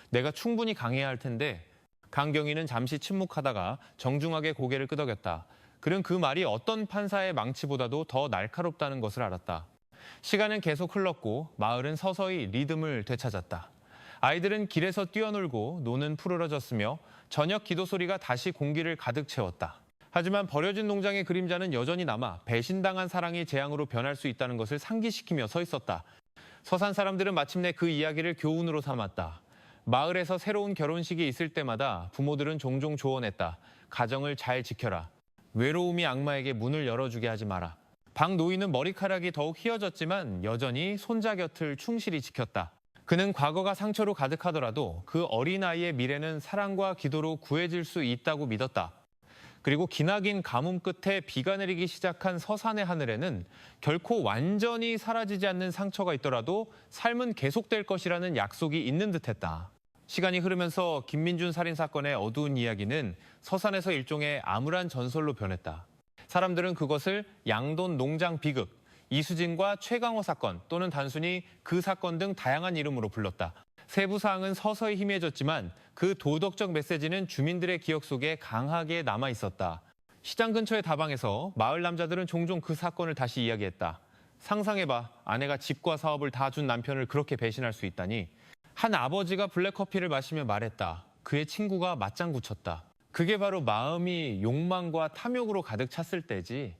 내가 충분히 강해야 할 텐데. 강경위는 잠시 침묵하다가 정중하게 고개를 끄덕였다. 그는 그 말이 어떤 판사의 망치보다도 더 날카롭다는 것을 알았다. 시간은 계속 흘렀고 마을은 서서히 리듬을 되찾았다. 아이들은 길에서 뛰어놀고 노는 푸르러졌으며 저녁 기도 소리가 다시 공기를 가득 채웠다. 하지만 버려진 농장의 그림자는 여전히 남아 배신당한 사랑이 재앙으로 변할 수 있다는 것을 상기시키며 서 있었다. 서산 사람들은 마침내 그 이야기를 교훈으로 삼았다. 마을에서 새로운 결혼식이 있을 때마다 부모들은 종종 조언했다. 가정을 잘 지켜라. 외로움이 악마에게 문을 열어주게 하지 마라. 박 노인은 머리카락이 더욱 휘어졌지만 여전히 손자 곁을 충실히 지켰다. 그는 과거가 상처로 가득하더라도 그 어린아이의 미래는 사랑과 기도로 구해질 수 있다고 믿었다. 그리고 기나긴 가뭄 끝에 비가 내리기 시작한 서산의 하늘에는 결코 완전히 사라지지 않는 상처가 있더라도 삶은 계속될 것이라는 약속이 있는 듯했다. 시간이 흐르면서 김민준 살인 사건의 어두운 이야기는 서산에서 일종의 암울한 전설로 변했다. 사람들은 그것을 양돈 농장 비극, 이수진과 최강호 사건 또는 단순히 그 사건 등 다양한 이름으로 불렀다. 세부 사항은 서서히 희미해졌지만 그 도덕적 메시지는 주민들의 기억 속에 강하게 남아 있었다. 시장 근처의 다방에서 마을 남자들은 종종 그 사건을 다시 이야기했다. 상상해봐, 아내가 집과 사업을 다 준 남편을 그렇게 배신할 수 있다니. 한 아버지가 블랙커피를 마시며 말했다. 그의 친구가 맞장구 쳤다. 그게 바로 마음이 욕망과 탐욕으로 가득 찼을 때지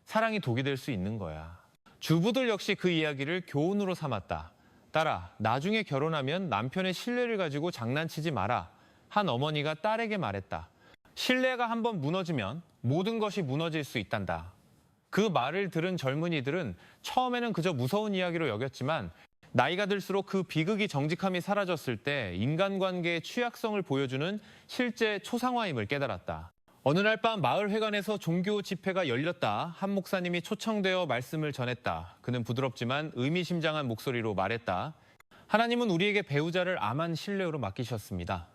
사랑이 독이 될 수 있는 거야. 주부들 역시 그 이야기를 교훈으로 삼았다. 딸아, 나중에 결혼하면 남편의 신뢰를 가지고 장난치지 마라. 한 어머니가 딸에게 말했다. 신뢰가 한번 무너지면 모든 것이 무너질 수 있단다. 그 말을 들은 젊은이들은 처음에는 그저 무서운 이야기로 여겼지만 나이가 들수록 그 비극이 정직함이 사라졌을 때 인간관계의 취약성을 보여주는 실제 초상화임을 깨달았다. 어느 날 밤 마을 회관에서 종교 집회가 열렸다. 한 목사님이 초청되어 말씀을 전했다. 그는 부드럽지만 의미심장한 목소리로 말했다. 하나님은 우리에게 배우자를 암한 신뢰로 맡기셨습니다.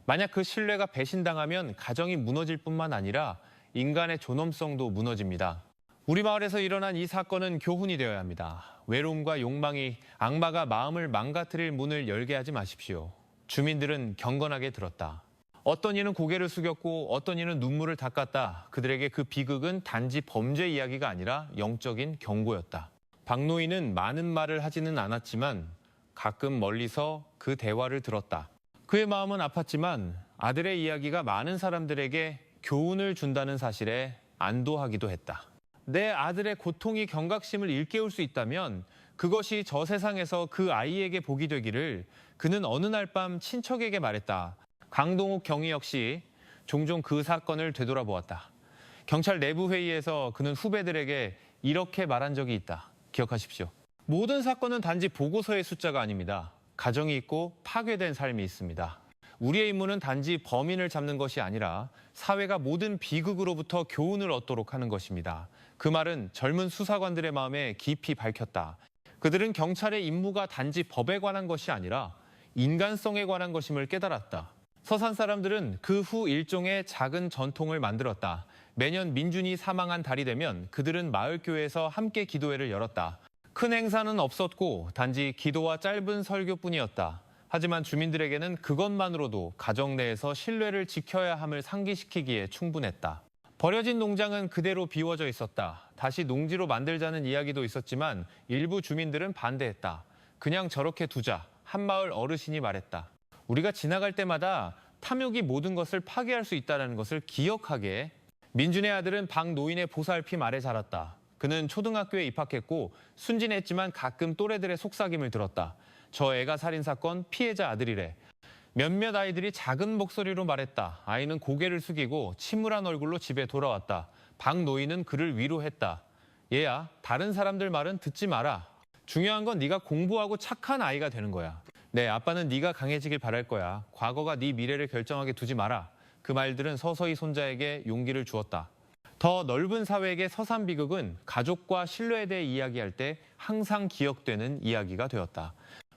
만약 그 신뢰가 배신당하면 가정이 무너질 뿐만 아니라 인간의 존엄성도 무너집니다. 우리 마을에서 일어난 이 사건은 교훈이 되어야 합니다. 외로움과 욕망이 악마가 마음을 망가뜨릴 문을 열게 하지 마십시오. 주민들은 경건하게 들었다. 어떤 이는 고개를 숙였고 어떤 이는 눈물을 닦았다. 그들에게 그 비극은 단지 범죄 이야기가 아니라 영적인 경고였다. 박노인은 많은 말을 하지는 않았지만 가끔 멀리서 그 대화를 들었다. 그의 마음은 아팠지만 아들의 이야기가 많은 사람들에게 교훈을 준다는 사실에 안도하기도 했다. 내 아들의 고통이 경각심을 일깨울 수 있다면 그것이 저 세상에서 그 아이에게 복이 되기를 그는 어느 날 밤 친척에게 말했다. 강동욱 경위 역시 종종 그 사건을 되돌아보았다. 경찰 내부 회의에서 그는 후배들에게 이렇게 말한 적이 있다. 기억하십시오. 모든 사건은 단지 보고서의 숫자가 아닙니다. 가정이 있고 파괴된 삶이 있습니다. 우리의 임무는 단지 범인을 잡는 것이 아니라 사회가 모든 비극으로부터 교훈을 얻도록 하는 것입니다. 그 말은 젊은 수사관들의 마음에 깊이 박혔다. 그들은 경찰의 임무가 단지 법에 관한 것이 아니라 인간성에 관한 것임을 깨달았다. 서산 사람들은 그 후 일종의 작은 전통을 만들었다. 매년 민준이 사망한 달이 되면 그들은 마을교회에서 함께 기도회를 열었다. 큰 행사는 없었고 단지 기도와 짧은 설교뿐이었다. 하지만 주민들에게는 그것만으로도 가정 내에서 신뢰를 지켜야 함을 상기시키기에 충분했다. 버려진 농장은 그대로 비워져 있었다. 다시 농지로 만들자는 이야기도 있었지만 일부 주민들은 반대했다. 그냥 저렇게 두자. 한 마을 어르신이 말했다. 우리가 지나갈 때마다 탐욕이 모든 것을 파괴할 수 있다는 것을 기억하게. 민준의 아들은 박노인의 보살핌 아래 자랐다. 그는 초등학교에 입학했고 순진했지만 가끔 또래들의 속삭임을 들었다. 저 애가 살인사건 피해자 아들이래. 몇몇 아이들이 작은 목소리로 말했다. 아이는 고개를 숙이고 침울한 얼굴로 집에 돌아왔다. 박노인은 그를 위로했다. 얘야, 다른 사람들 말은 듣지 마라. 중요한 건 네가 공부하고 착한 아이가 되는 거야. 네, 아빠는 네가 강해지길 바랄 거야. 과거가 네 미래를 결정하게 두지 마라. 그 말들은 서서히 손자에게 용기를 주었다. 더 넓은 사회에게 서산 비극은 가족과 신뢰에 대해 이야기할 때 항상 기억되는 이야기가 되었다.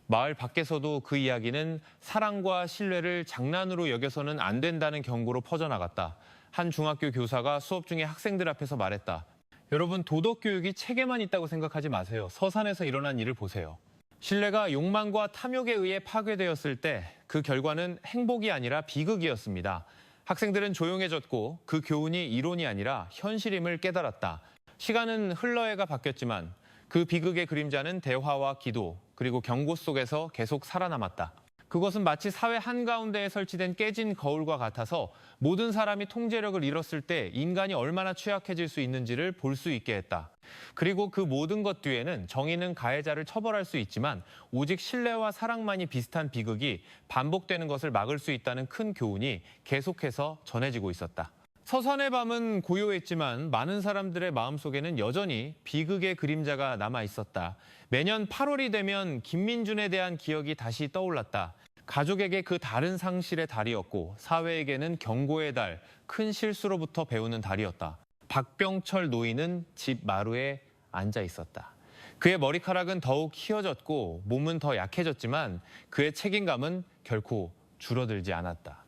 마을 밖에서도 그 이야기는 사랑과 신뢰를 장난으로 여겨서는 안 된다는 경고로 퍼져나갔다. 한 중학교 교사가 수업 중에 학생들 앞에서 말했다. 여러분, 도덕교육이 책에만 있다고 생각하지 마세요. 서산에서 일어난 일을 보세요. 신뢰가 욕망과 탐욕에 의해 파괴되었을 때 그 결과는 행복이 아니라 비극이었습니다. 학생들은 조용해졌고 그 교훈이 이론이 아니라 현실임을 깨달았다. 시간은 흘러해가 바뀌었지만 그 비극의 그림자는 대화와 기도 그리고 경고 속에서 계속 살아남았다. 그것은 마치 사회 한가운데에 설치된 깨진 거울과 같아서 모든 사람이 통제력을 잃었을 때 인간이 얼마나 취약해질 수 있는지를 볼 수 있게 했다. 그리고 그 모든 것 뒤에는 정의는 가해자를 처벌할 수 있지만 오직 신뢰와 사랑만이 비슷한 비극이 반복되는 것을 막을 수 있다는 큰 교훈이 계속해서 전해지고 있었다. 서산의 밤은 고요했지만 많은 사람들의 마음속에는 여전히 비극의 그림자가 남아 있었다. 매년 8월이 되면 김민준에 대한 기억이 다시 떠올랐다. 가족에게 그 다른 상실의 달이었고 사회에게는 경고의 달, 큰 실수로부터 배우는 달이었다. 박병철 노인은 집 마루에 앉아 있었다. 그의 머리카락은 더욱 휘어졌고 몸은 더 약해졌지만 그의 책임감은 결코 줄어들지 않았다.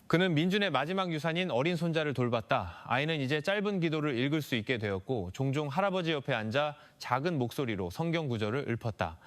그는 민준의 마지막 유산인 어린 손자를 돌봤다. 아이는 이제 짧은 기도를 읽을 수 있게 되었고 종종 할아버지 옆에 앉아 작은 목소리로 성경 구절을 읊었다.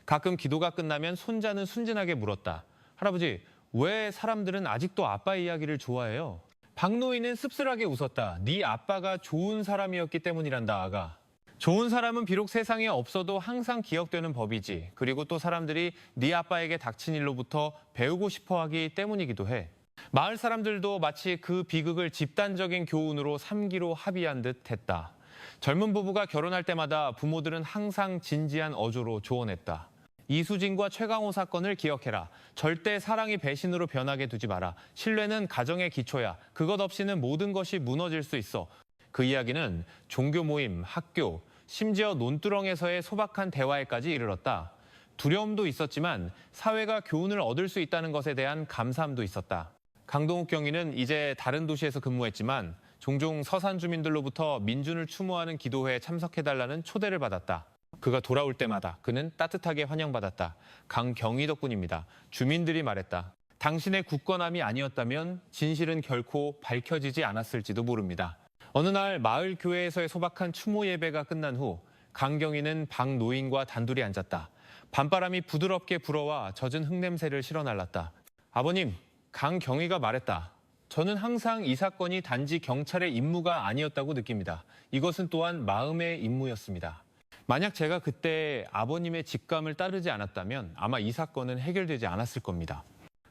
가끔 기도가 끝나면 손자는 순진하게 물었다. 할아버지, 왜 사람들은 아직도 아빠 이야기를 좋아해요? 박노인은 씁쓸하게 웃었다. 네 아빠가 좋은 사람이었기 때문이란다, 아가. 좋은 사람은 비록 세상에 없어도 항상 기억되는 법이지. 그리고 또 사람들이 네 아빠에게 닥친 일로부터 배우고 싶어 하기 때문이기도 해. 마을 사람들도 마치 그 비극을 집단적인 교훈으로 삼기로 합의한 듯 했다. 젊은 부부가 결혼할 때마다 부모들은 항상 진지한 어조로 조언했다. 이수진과 최강호 사건을 기억해라. 절대 사랑이 배신으로 변하게 두지 마라. 신뢰는 가정의 기초야. 그것 없이는 모든 것이 무너질 수 있어. 그 이야기는 종교 모임, 학교, 심지어 논두렁에서의 소박한 대화에까지 이르렀다. 두려움도 있었지만 사회가 교훈을 얻을 수 있다는 것에 대한 감사함도 있었다. 강동욱 경위는 이제 다른 도시에서 근무했지만 종종 서산 주민들로부터 민준을 추모하는 기도회에 참석해달라는 초대를 받았다. 그가 돌아올 때마다 그는 따뜻하게 환영받았다. 강경위 덕분입니다. 주민들이 말했다. 당신의 굳건함이 아니었다면 진실은 결코 밝혀지지 않았을지도 모릅니다. 어느 날 마을 교회에서의 소박한 추모 예배가 끝난 후 강경위는 방 노인과 단둘이 앉았다. 밤바람이 부드럽게 불어와 젖은 흙냄새를 실어날랐다. 아버님, 강경위가 말했다. 저는 항상 이 사건이 단지 경찰의 임무가 아니었다고 느낍니다. 이것은 또한 마음의 임무였습니다. 만약 제가 그때 아버님의 직감을 따르지 않았다면 아마 이 사건은 해결되지 않았을 겁니다.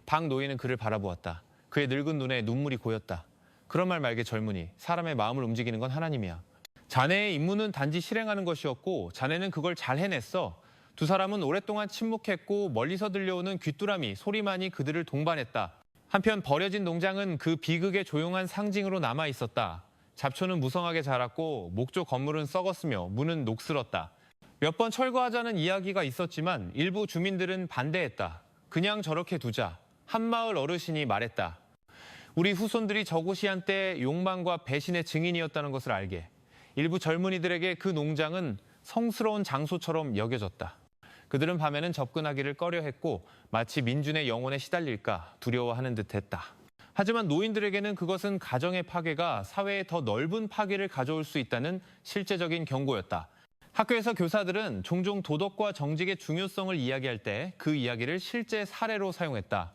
방 노인은 그를 바라보았다. 그의 늙은 눈에 눈물이 고였다. 그런 말 말게 젊은이, 사람의 마음을 움직이는 건 하나님이야. 자네의 임무는 단지 실행하는 것이었고 자네는 그걸 잘 해냈어. 두 사람은 오랫동안 침묵했고 멀리서 들려오는 귀뚜라미 소리만이 그들을 동반했다. 한편 버려진 농장은 그 비극의 조용한 상징으로 남아 있었다. 잡초는 무성하게 자랐고 목조 건물은 썩었으며 문은 녹슬었다. 몇 번 철거하자는 이야기가 있었지만 일부 주민들은 반대했다. 그냥 저렇게 두자. 한마을 어르신이 말했다. 우리 후손들이 저곳이 한때 욕망과 배신의 증인이었다는 것을 알게. 일부 젊은이들에게 그 농장은 성스러운 장소처럼 여겨졌다. 그들은 밤에는 접근하기를 꺼려했고 마치 민준의 영혼에 시달릴까 두려워하는 듯했다. 하지만 노인들에게는 그것은 가정의 파괴가 사회에 더 넓은 파괴를 가져올 수 있다는 실제적인 경고였다. 학교에서 교사들은 종종 도덕과 정직의 중요성을 이야기할 때 그 이야기를 실제 사례로 사용했다.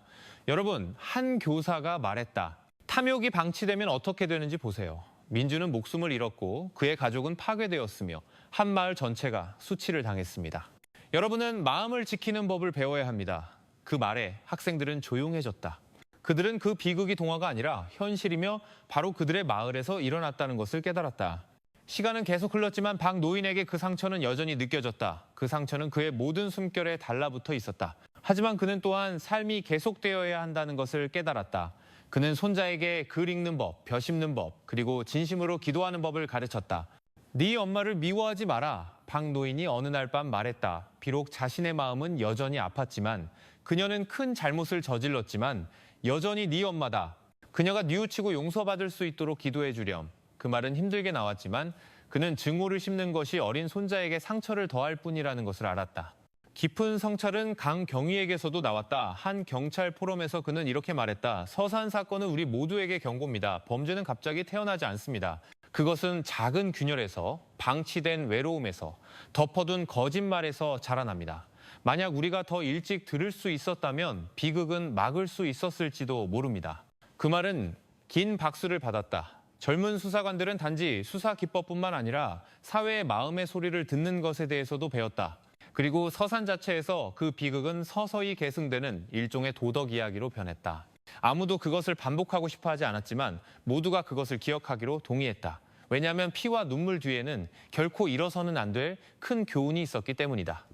여러분, 한 교사가 말했다. 탐욕이 방치되면 어떻게 되는지 보세요. 민주는 목숨을 잃었고 그의 가족은 파괴되었으며 한 마을 전체가 수치를 당했습니다. 여러분은 마음을 지키는 법을 배워야 합니다. 그 말에 학생들은 조용해졌다. 그들은 그 비극이 동화가 아니라 현실이며 바로 그들의 마을에서 일어났다는 것을 깨달았다. 시간은 계속 흘렀지만 박 노인에게 그 상처는 여전히 느껴졌다. 그 상처는 그의 모든 숨결에 달라붙어 있었다. 하지만 그는 또한 삶이 계속되어야 한다는 것을 깨달았다. 그는 손자에게 글 읽는 법, 벼 심는 법, 그리고 진심으로 기도하는 법을 가르쳤다. 네 엄마를 미워하지 마라. 박 노인이 어느 날 밤 말했다. 비록 자신의 마음은 여전히 아팠지만 그녀는 큰 잘못을 저질렀지만 여전히 네 엄마다. 그녀가 뉘우치고 용서받을 수 있도록 기도해 주렴. 그 말은 힘들게 나왔지만 그는 증오를 심는 것이 어린 손자에게 상처를 더할 뿐이라는 것을 알았다. 깊은 성찰은 강경위에게서도 나왔다. 한 경찰 포럼에서 그는 이렇게 말했다. 서산 사건은 우리 모두에게 경고입니다. 범죄는 갑자기 태어나지 않습니다. 그것은 작은 균열에서, 방치된 외로움에서, 덮어둔 거짓말에서 자라납니다. 만약 우리가 더 일찍 들을 수 있었다면 비극은 막을 수 있었을지도 모릅니다. 그 말은 긴 박수를 받았다. 젊은 수사관들은 단지 수사 기법뿐만 아니라 사회의 마음의 소리를 듣는 것에 대해서도 배웠다. 그리고 서산 자체에서 그 비극은 서서히 계승되는 일종의 도덕 이야기로 변했다. 아무도 그것을 반복하고 싶어 하지 않았지만 모두가 그것을 기억하기로 동의했다. 왜냐하면 피와 눈물 뒤에는 결코 잃어서는 안 될 큰 교훈이 있었기 때문이다.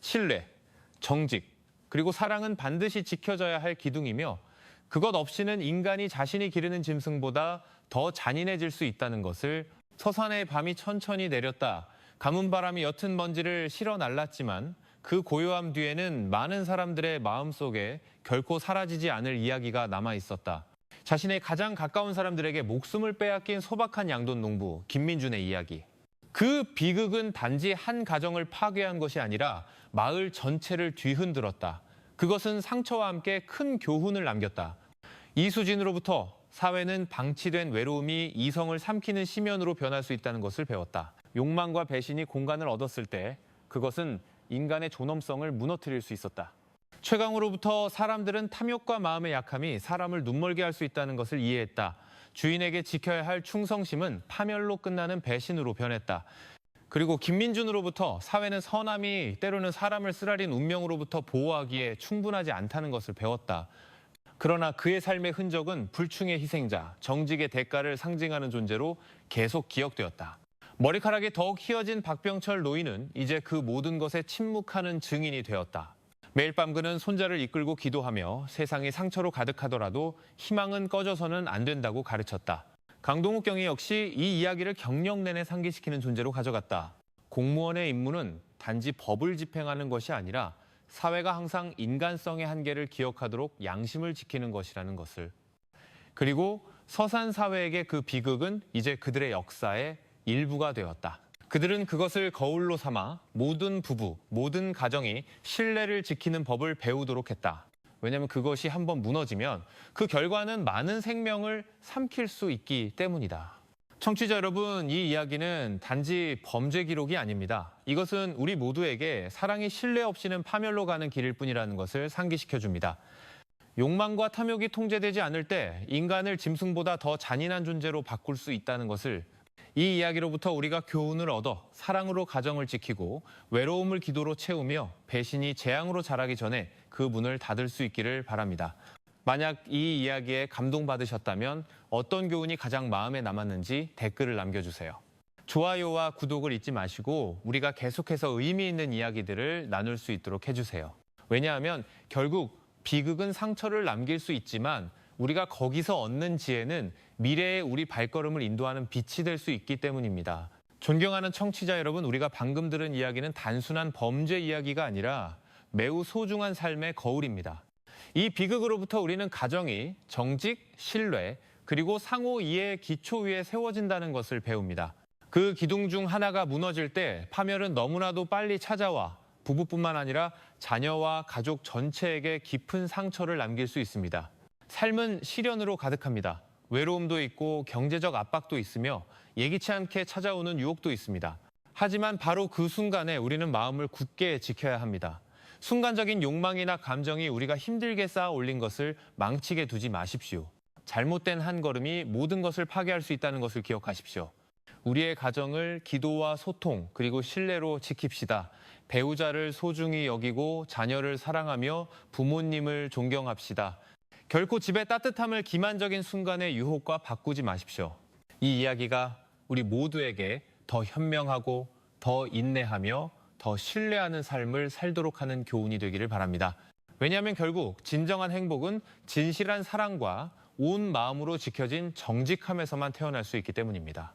신뢰, 정직, 그리고 사랑은 반드시 지켜져야 할 기둥이며 그것 없이는 인간이 자신이 기르는 짐승보다 더 잔인해질 수 있다는 것을 서산의 밤이 천천히 내렸다. 가문 바람이 옅은 먼지를 실어 날랐지만 그 고요함 뒤에는 많은 사람들의 마음속에 결코 사라지지 않을 이야기가 남아 있었다. 자신의 가장 가까운 사람들에게 목숨을 빼앗긴 소박한 양돈 농부 김민준의 이야기. 그 비극은 단지 한 가정을 파괴한 것이 아니라 마을 전체를 뒤흔들었다. 그것은 상처와 함께 큰 교훈을 남겼다. 이 수준으로부터 사회는 방치된 외로움이 이성을 삼키는 심연으로 변할 수 있다는 것을 배웠다. 욕망과 배신이 공간을 얻었을 때 그것은 인간의 존엄성을 무너뜨릴 수 있었다. 최강으로부터 사람들은 탐욕과 마음의 약함이 사람을 눈멀게 할 수 있다는 것을 이해했다. 주인에게 지켜야 할 충성심은 파멸로 끝나는 배신으로 변했다. 그리고 김민준으로부터 사회는 선함이 때로는 사람을 쓰라린 운명으로부터 보호하기에 충분하지 않다는 것을 배웠다. 그러나 그의 삶의 흔적은 불충의 희생자, 정직의 대가를 상징하는 존재로 계속 기억되었다. 머리카락이 더욱 휘어진 박병철 노인은 이제 그 모든 것에 침묵하는 증인이 되었다. 매일 밤 그는 손자를 이끌고 기도하며 세상이 상처로 가득하더라도 희망은 꺼져서는 안 된다고 가르쳤다. 강동욱 경위 역시 이 이야기를 경력 내내 상기시키는 존재로 가져갔다. 공무원의 임무는 단지 법을 집행하는 것이 아니라 사회가 항상 인간성의 한계를 기억하도록 양심을 지키는 것이라는 것을. 그리고 서산 사회에게 그 비극은 이제 그들의 역사의 일부가 되었다. 그들은 그것을 거울로 삼아 모든 부부, 모든 가정이 신뢰를 지키는 법을 배우도록 했다. 왜냐하면 그것이 한번 무너지면 그 결과는 많은 생명을 삼킬 수 있기 때문이다. 청취자 여러분, 이 이야기는 단지 범죄 기록이 아닙니다. 이것은 우리 모두에게 사랑이 신뢰 없이는 파멸로 가는 길일 뿐이라는 것을 상기시켜 줍니다. 욕망과 탐욕이 통제되지 않을 때 인간을 짐승보다 더 잔인한 존재로 바꿀 수 있다는 것을 이 이야기로부터 우리가 교훈을 얻어 사랑으로 가정을 지키고 외로움을 기도로 채우며 배신이 재앙으로 자라기 전에 그 문을 닫을 수 있기를 바랍니다. 만약 이 이야기에 감동받으셨다면 어떤 교훈이 가장 마음에 남았는지 댓글을 남겨주세요. 좋아요와 구독을 잊지 마시고 우리가 계속해서 의미 있는 이야기들을 나눌 수 있도록 해주세요. 왜냐하면 결국 비극은 상처를 남길 수 있지만 우리가 거기서 얻는 지혜는 미래의 우리 발걸음을 인도하는 빛이 될 수 있기 때문입니다. 존경하는 청취자 여러분, 우리가 방금 들은 이야기는 단순한 범죄 이야기가 아니라 매우 소중한 삶의 거울입니다. 이 비극으로부터 우리는 가정이 정직, 신뢰, 그리고 상호 이해의 기초 위에 세워진다는 것을 배웁니다. 그 기둥 중 하나가 무너질 때 파멸은 너무나도 빨리 찾아와 부부뿐만 아니라 자녀와 가족 전체에게 깊은 상처를 남길 수 있습니다. 삶은 시련으로 가득합니다. 외로움도 있고 경제적 압박도 있으며 예기치 않게 찾아오는 유혹도 있습니다. 하지만 바로 그 순간에 우리는 마음을 굳게 지켜야 합니다. 순간적인 욕망이나 감정이 우리가 힘들게 쌓아 올린 것을 망치게 두지 마십시오. 잘못된 한 걸음이 모든 것을 파괴할 수 있다는 것을 기억하십시오. 우리의 가정을 기도와 소통 그리고 신뢰로 지킵시다. 배우자를 소중히 여기고 자녀를 사랑하며 부모님을 존경합시다. 결코 집의 따뜻함을 기만적인 순간의 유혹과 바꾸지 마십시오. 이 이야기가 우리 모두에게 더 현명하고 더 인내하며 더 신뢰하는 삶을 살도록 하는 교훈이 되기를 바랍니다. 왜냐하면 결국 진정한 행복은 진실한 사랑과 온 마음으로 지켜진 정직함에서만 태어날 수 있기 때문입니다.